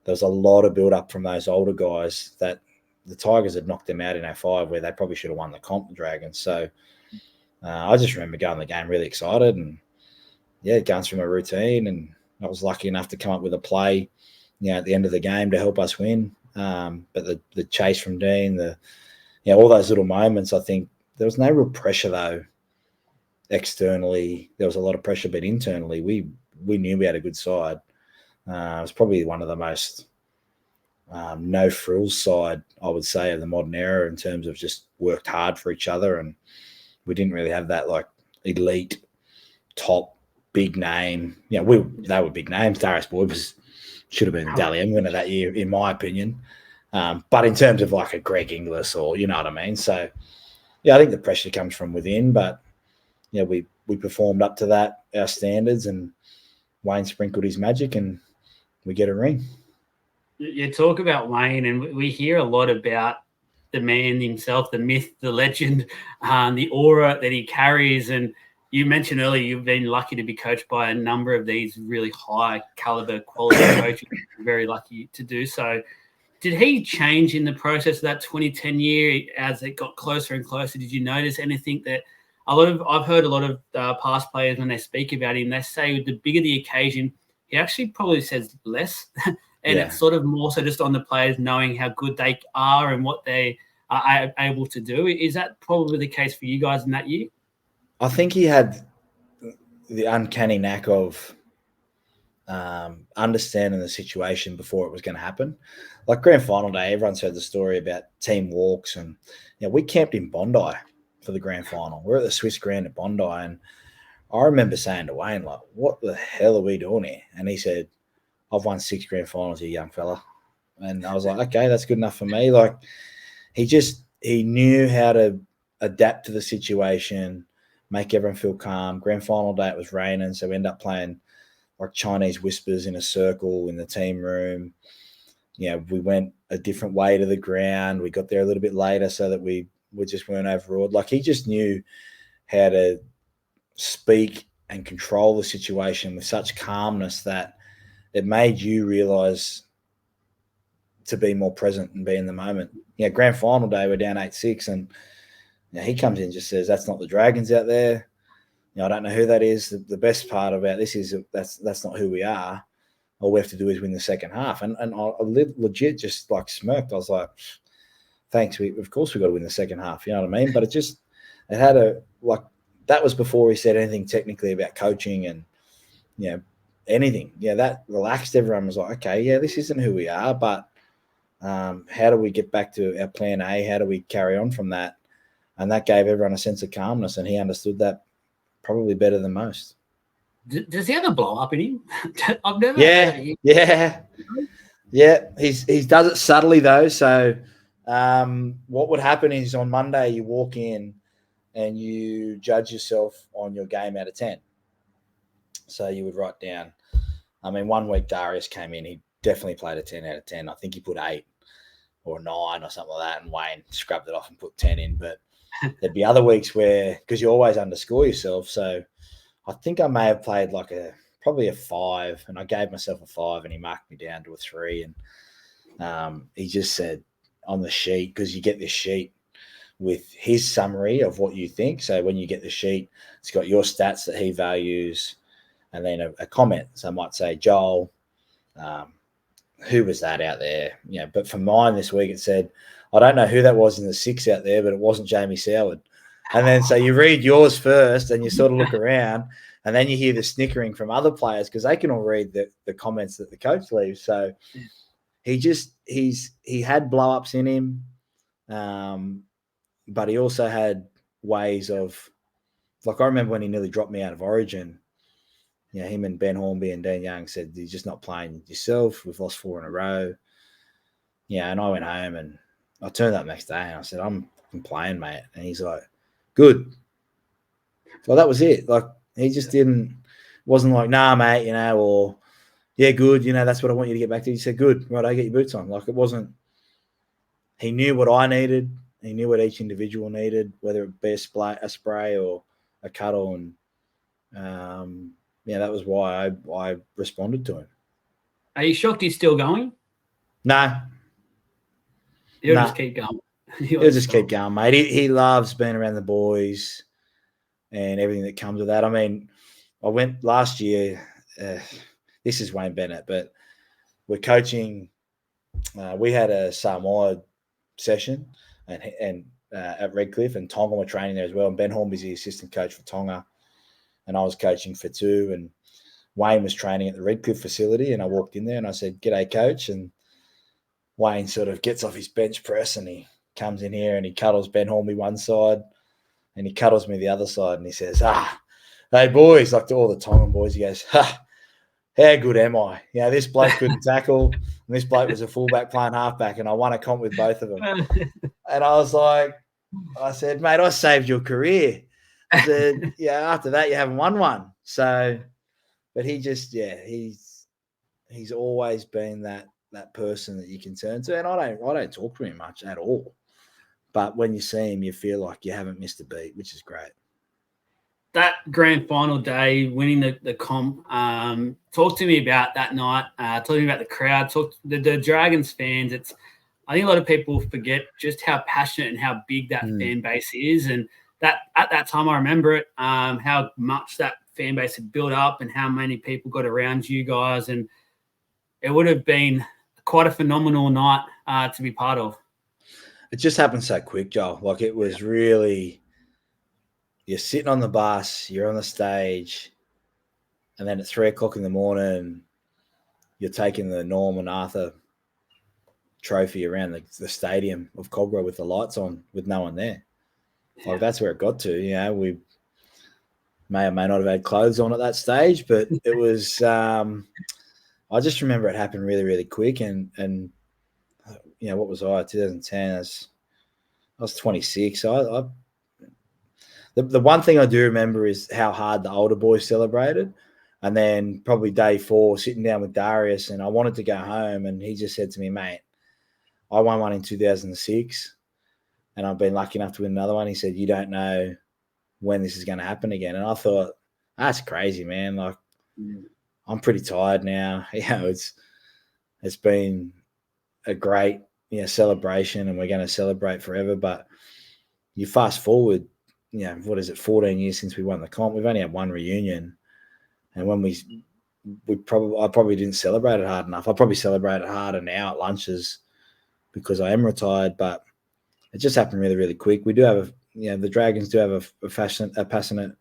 There was a lot of build-up from those older guys that the Tigers had knocked them out in 05 where they probably should have won the comp, the Dragons. So I just remember going to the game really excited and, going through my routine. And I was lucky enough to come up with a play, at the end of the game to help us win. But the chase from Dean, all those little moments, I think there was no real pressure though. Externally, there was a lot of pressure, but internally, we knew we had a good side. It was probably one of the most no frills side, I would say, of the modern era in terms of just worked hard for each other, and we didn't really have that like elite top big name. They were big names. Darius Boyd should have been the Dally M winner that year, in my opinion. But in terms of like a Greg Inglis or you know what I mean. So I think the pressure comes from within, but we performed up to that, our standards, and Wayne sprinkled his magic and we get a ring. You talk about Wayne, and we hear a lot about the man himself, the myth, the legend, the aura that he carries. And you mentioned earlier you've been lucky to be coached by a number of these really high caliber quality coaches. Very lucky to do so. Did he change in the process of that 2010 year as it got closer and closer? Did you notice anything that I've heard a lot of past players when they speak about him, they say the bigger the occasion, he actually probably says less. And it's sort of more so just on the players knowing how good they are and what they are able to do. Is that probably the case for you guys in that year? I think he had the uncanny knack of understanding the situation before it was going to happen. Like grand final day, everyone's heard the story about team walks, and we camped in Bondi for the grand final. We're at the Swiss Grand at Bondi, and I remember saying to Wayne, like, what the hell are we doing here? And he said, I've won 6 grand finals here, young fella. And I was like, okay, that's good enough for me. Like, he knew how to adapt to the situation, make everyone feel calm. Grand final day, it was raining, so we ended up playing like Chinese whispers in a circle in the team room. We went a different way to the ground. We got there a little bit later so that we just weren't overawed. Like, he just knew how to speak and control the situation with such calmness that it made you realise to be more present and be in the moment. Grand final day, we're down 8-6, and he comes in and just says, that's not the Dragons out there. I don't know who that is. The best part about this is that's not who we are. All we have to do is win the second half. And I legit just like smirked. I was like, thanks. Of course we got to win the second half. You know what I mean? But it had that was before he said anything technically about coaching and, anything. That relaxed everyone. Was like, okay, this isn't who we are, but how do we get back to our plan A? How do we carry on from that? And that gave everyone a sense of calmness, and he understood that probably better than most. Does he have a blow up in him? I've never. Yeah. He does it subtly though. So, what would happen is on Monday you walk in and you judge yourself on your game out of 10. So you would write down. I mean, 1 week Darius came in. He definitely played a 10 out of 10. I think he put 8 or 9 or something like that, and Wayne scrubbed it off and put 10 in. But there'd be other weeks where, because you always underscore yourself, so I think I may have played like probably a 5, and I gave myself a 5, and he marked me down to a 3. And he just said on the sheet, because you get this sheet with his summary of what you think. So when you get the sheet, it's got your stats that he values, and then a comment. So I might say, Joel, who was that out there? But for mine this week, it said, I don't know who that was in the 6 out there, but it wasn't Jamie Soward. And then so you read yours first and you sort of look around, and then you hear the snickering from other players because they can all read the comments that the coach leaves. So he had blow-ups in him, but he also had ways of like I remember when he nearly dropped me out of Origin. You know, him and Ben Hornby and Dean Young said, "You're just not playing yourself. We've lost 4 in a row." Yeah, and I went home and I turned up next day and I said, "I'm playing, mate." And he's like, "Good." So that was it. Like he just wasn't like, "Nah, mate," you know, or "Yeah, good." You know, that's what I want you to get back to. He said, "Good, right? I get your boots on." Like it wasn't. He knew what I needed. He knew what each individual needed, whether it be a spray or a cuddle, and yeah, that was why I responded to him. Are you shocked he's still going? No. He'll just keep going. He'll just keep going, mate. He loves being around the boys and everything that comes with that. I mean, I went last year. This is Wayne Bennett, but we're coaching. We had a Samoa session and at Redcliffe, and Tonga were training there as well. And Ben Hornby's the assistant coach for Tonga, and I was coaching for 2. And Wayne was training at the Redcliffe facility, and I walked in there and I said, "G'day, coach." And Wayne sort of gets off his bench press and he comes in here and he cuddles Ben Hornby one side and he cuddles me the other side and he says, "Hey, boys," like to all the Tongan boys, he goes, "How good am I? You know, this bloke couldn't tackle and this bloke was a fullback playing halfback and I won a comp with both of them." And I was like, I said, "Mate, I saved your career." I said, "Yeah, after that you haven't won one." So, but he just, he's always been that person that you can turn to. And I don't talk to him much at all. But when you see him, you feel like you haven't missed a beat, which is great. That grand final day, winning the comp, talk to me about that night. Talk to me about the crowd. Talk to the Dragons fans. I think a lot of people forget just how passionate and how big that fan base is. And that at that time, I remember it, how much that fan base had built up and how many people got around you guys. And it would have been quite a phenomenal night to be part of. It just happened so quick, Joel. Like it was really, you're sitting on the bus, you're on the stage, and then at 3:00 in the morning, you're taking the Norman Arthur trophy around the stadium of Cogra with the lights on, with no one there. Like that's where it got to. You know, we may or may not have had clothes on at that stage, but it was. I just remember it happened really, really quick, and you know, what was I? 2010. I was 26. So the one thing I do remember is how hard the older boys celebrated. And then probably day 4, sitting down with Darius, and I wanted to go home. And he just said to me, "Mate, I won one in 2006, and I've been lucky enough to win another one." He said, "You don't know when this is going to happen again." And I thought, that's crazy, man. Like, I'm pretty tired now. You know, it's been a great, you know, celebration, and we're going to celebrate forever. But you fast forward, you know, what is it, 14 years since we won the comp. We've only had one reunion. And when I probably didn't celebrate it hard enough. I probably celebrate it harder now at lunches because I am retired, but it just happened really, really quick. We do have the Dragons do have a passionate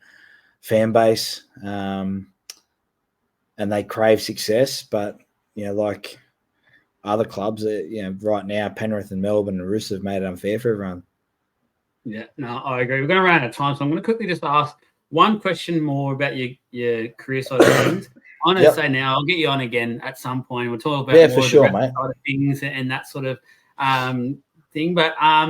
fan base, and they crave success. But, you know, like other clubs, you know, right now, Penrith and Melbourne and Roosters have made it unfair for everyone. Yeah, no, I agree. We're going to run out of time, so I'm going to quickly just ask one question more about your career side of things. I'm going to say now, I'll get you on again at some point. We'll talk about more for sure, mate. side of things and that sort of thing. But I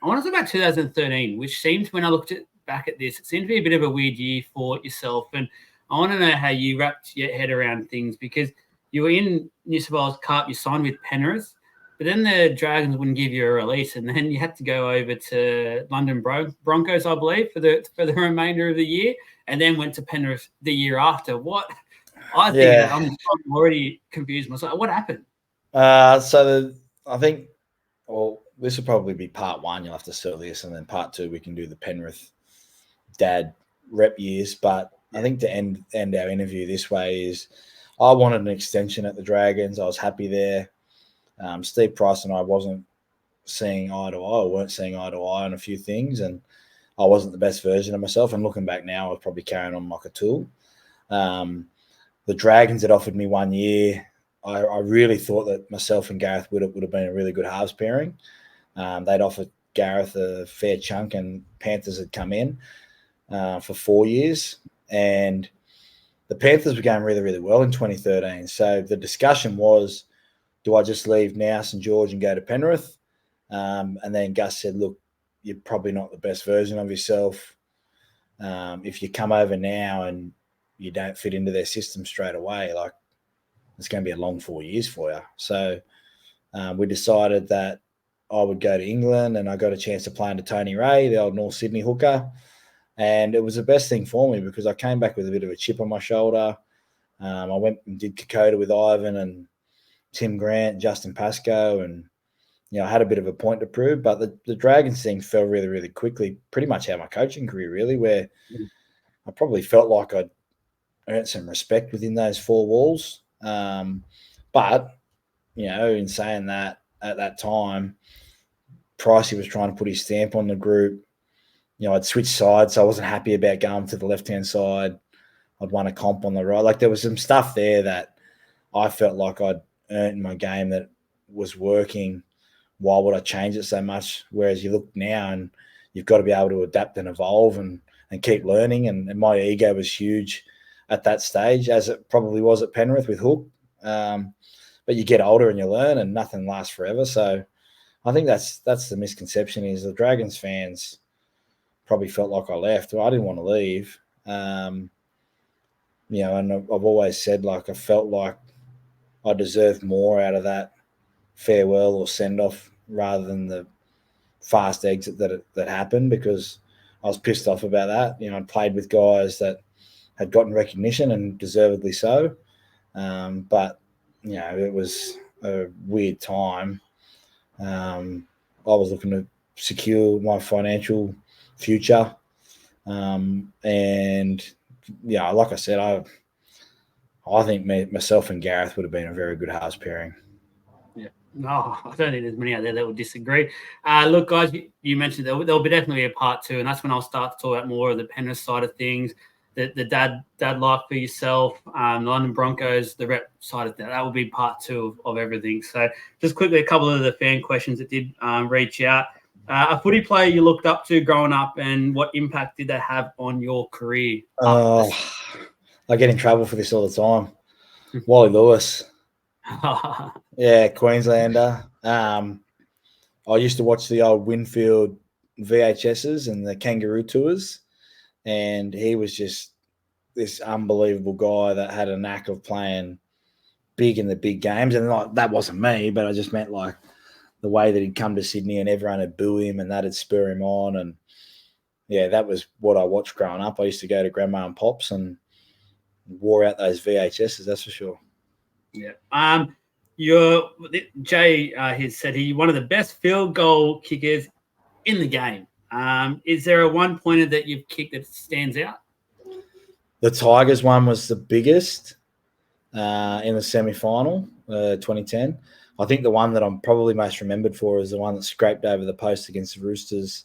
want to talk about 2013, which seemed, when I looked back at this, it seemed to be a bit of a weird year for yourself. And I want to know how you wrapped your head around things, because you were in New South Wales Cup, you signed with Penrith, but then the Dragons wouldn't give you a release, and then you had to go over to London Broncos, I believe, for the remainder of the year, and then went to Penrith the year after. What? I think I'm already confused myself. What happened? So I think, well, this will probably be part 1. You'll have to settle this, and then part 2 we can do the Penrith dad rep years. But I think to end our interview this way is, I wanted an extension at the Dragons. I was happy there. Steve Price and I weren't seeing eye to eye on a few things, and I wasn't the best version of myself. And looking back now, I was probably carrying on like a tool. The Dragons had offered me 1 year. I really thought that myself and Gareth would have been a really good halves pairing. They'd offered Gareth a fair chunk, and Panthers had come in. for 4 years, and the Panthers were going really, really well in 2013. So the discussion was, do I just leave now St George and go to Penrith? And then Gus said, look, you're probably not the best version of yourself. If you come over now and you don't fit into their system straight away, like, it's going to be a long 4 years for you. So we decided that I would go to England, and I got a chance to play under Tony Ray, the old North Sydney hooker. And it was the best thing for me because I came back with a bit of a chip on my shoulder. I went and did Kokoda with Ivan and Tim Grant, Justin Pascoe, and I had a bit of a point to prove. But the Dragons thing fell really, really quickly, pretty much out of my coaching career, really, where I probably felt like I'd earned some respect within those four walls. But, in saying that, at that time, Pricey was trying to put his stamp on the group. I'd switched sides, so I wasn't happy about going to the left-hand side. I'd won a comp on the right. Like, there was some stuff there that I felt like I'd earned in my game that was working. Why would I change it so much? Whereas you look now and you've got to be able to adapt and evolve and keep learning. And my ego was huge at that stage, as it probably was at Penrith with Hook. But you get older and you learn, and nothing lasts forever. So I think that's the misconception, is the Dragons fans probably felt like I left. Well, I didn't want to leave. And I've always said, like, I felt like I deserved more out of that farewell or send-off rather than the fast exit that happened, because I was pissed off about that. I'd played with guys that had gotten recognition, and deservedly so. But, it was a weird time. I was looking to secure my financial future. And, like I said, I think myself and Gareth would have been a very good halves pairing. Yeah. No, I don't think there's many out there that would disagree. Look, guys, you mentioned there'll be definitely a part two, and that's when I'll start to talk about more of the Penrith side of things, the dad life for yourself, the London Broncos, the rep side of that will be part two of everything. So just quickly, a couple of the fan questions that did reach out. A footy player you looked up to growing up, and what impact did they have on your career? I get in trouble for this all the time. Wally Lewis. Yeah, Queenslander. I used to watch the old Winfield VHSs and the Kangaroo tours, and he was just this unbelievable guy that had a knack of playing big in the big games. And like, that wasn't me, but I just meant like the way that he'd come to Sydney and everyone would boo him, and that'd spur him on. And yeah, that was what I watched growing up. I used to go to Grandma and Pop's and wore out those VHSs, that's for sure. Yeah. Jay has said he's one of the best field goal kickers in the game. Is there a one-pointer that you've kicked that stands out? The Tigers one was the biggest in the semi-final, 2010. I think the one that I'm probably most remembered for is the one that scraped over the post against the Roosters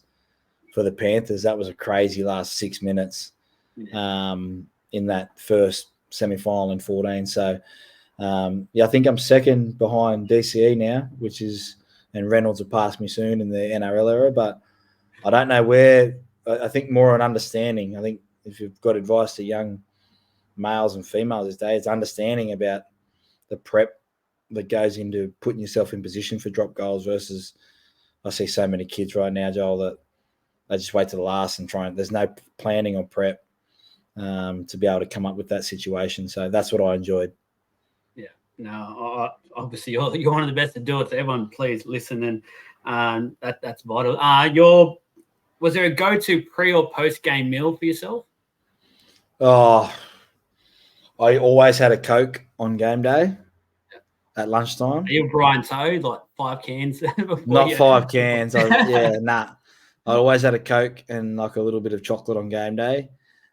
for the Panthers. That was a crazy last 6 minutes in that first semi-final in 14. So, I think I'm second behind DCE now, and Reynolds will pass me soon in the NRL era, but I don't know where. I think more on understanding. I think if you've got advice to young males and females these days, it's understanding about the prep that goes into putting yourself in position for drop goals versus I see so many kids right now, Joel, that they just wait to the last and there's no planning or prep to be able to come up with that situation. So that's what I enjoyed. Yeah, no, obviously you're one of the best to do it. So everyone, please listen, and that's vital. Was there a go-to pre or post-game meal for yourself? Oh, I always had a Coke on game day at lunchtime. Are you Brian Toad, like 5 cans? Not 5 cans. Nah. I always had a Coke and like a little bit of chocolate on game day.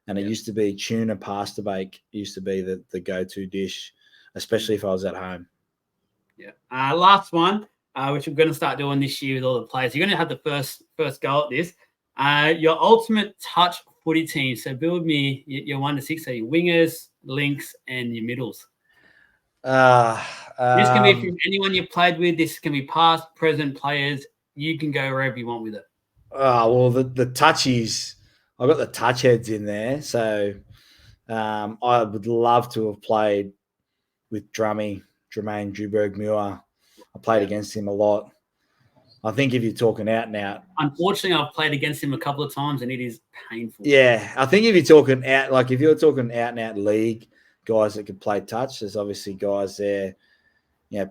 And it used to be tuna pasta bake used to be the go-to dish, especially if I was at home. Yeah. Last one, which I'm going to start doing this year with all the players. You're going to have the first go at this. Your ultimate touch footy team. So build me your 1 to 6, so your wingers, links, and your middles. This can be from anyone you've played with. This can be past, present players. You can go wherever you want with it. Well, the touchies I got the touch heads in there. So I would love to have played with Jermaine Drewberg-Muir. I played against him a lot. I think if you're talking out and out. Unfortunately, I've played against him a couple of times and it is painful. Yeah, I think if you're talking out, like if you're talking out and out league guys that could play touch, there's obviously guys there,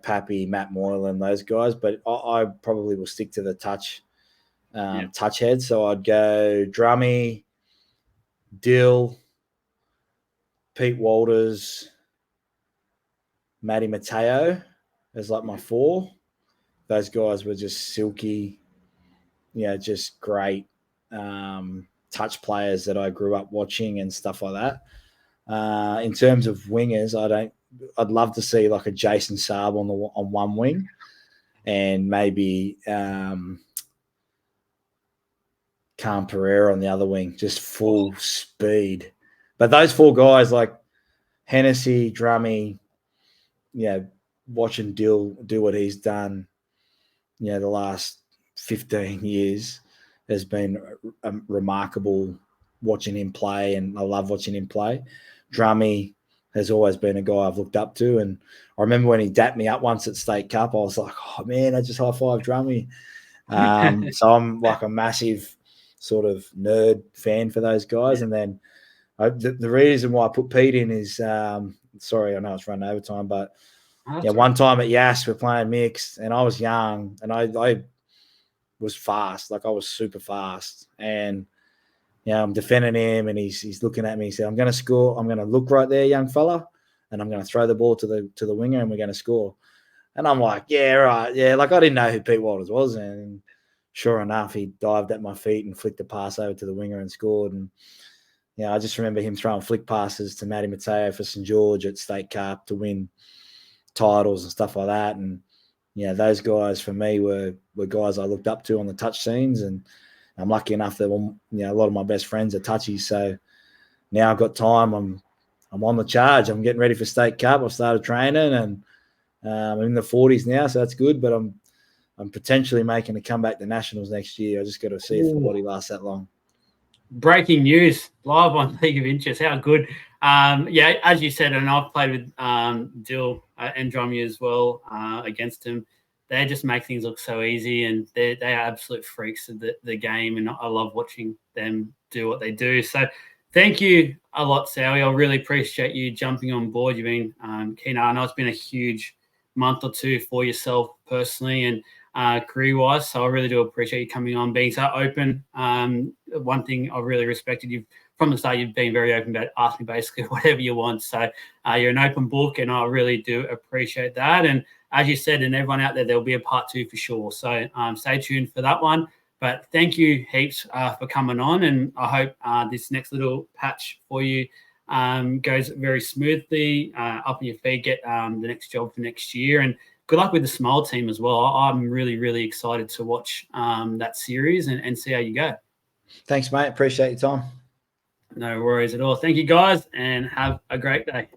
Pappy, Matt Moylan, those guys. But I probably will stick to the touch head. So I'd go Drummy, Dill, Pete Walters, Matty Mateo as like my 4. Those guys were just silky, just great touch players that I grew up watching and stuff like that. In terms of wingers, I'd love to see like a Jason Saab on one wing, and maybe Cam Pereira on the other wing, just full speed. But those 4 guys, like Hennessy, Drummy, watching Dill do what he's done, the last 15 years has been remarkable watching him play, and I love watching him play. Drummy has always been a guy I've looked up to, and I remember when he dapped me up once at State Cup, I was like, oh man, I just high-fived Drummy. So I'm like a massive sort of nerd fan for those guys. And then the reason why I put Pete in is, sorry, I know it's running overtime, but one time at Yass, we're playing mixed, and I was young, and I was fast, like I was super fast, and I'm defending him, and he's looking at me. He said, "I'm going to score. I'm going to look right there, young fella, and I'm going to throw the ball to the winger, and we're going to score." And I'm like, "Yeah, right, yeah." Like I didn't know who Pete Walters was, and sure enough, he dived at my feet and flicked a pass over to the winger and scored. And I just remember him throwing flick passes to Matty Mateo for St George at State Cup to win titles and stuff like that. And those guys for me were guys I looked up to on the touch scenes, and I'm lucky enough that a lot of my best friends are touchies. So now I've got time. I'm on the charge. I'm getting ready for State Cup. I've started training, and I'm in the 40s now, so that's good. But I'm potentially making a comeback to Nationals next year. I just got to see if the body lasts that long. Breaking news live on League of Interest. How good. As you said, and I've played with Dill and Drummy as well against him. They just make things look so easy, and they are absolute freaks of the game, and I love watching them do what they do. So thank you a lot, Sowie. I really appreciate you jumping on board. You've been keen. I know it's been a huge month or 2 for yourself personally and career-wise, so I really do appreciate you coming on, being so open. One thing I really respected you from the start, you've been very open about asking basically whatever you want. So you're an open book, and I really do appreciate that. And as you said, and everyone out there, there'll be a part 2 for sure. So stay tuned for that one. But thank you heaps for coming on, and I hope this next little patch for you goes very smoothly, up on your feet, get the next job for next year. And good luck with the Smile team as well. I'm really, really excited to watch that series and see how you go. Thanks, mate. Appreciate your time. No worries at all. Thank you, guys, and have a great day.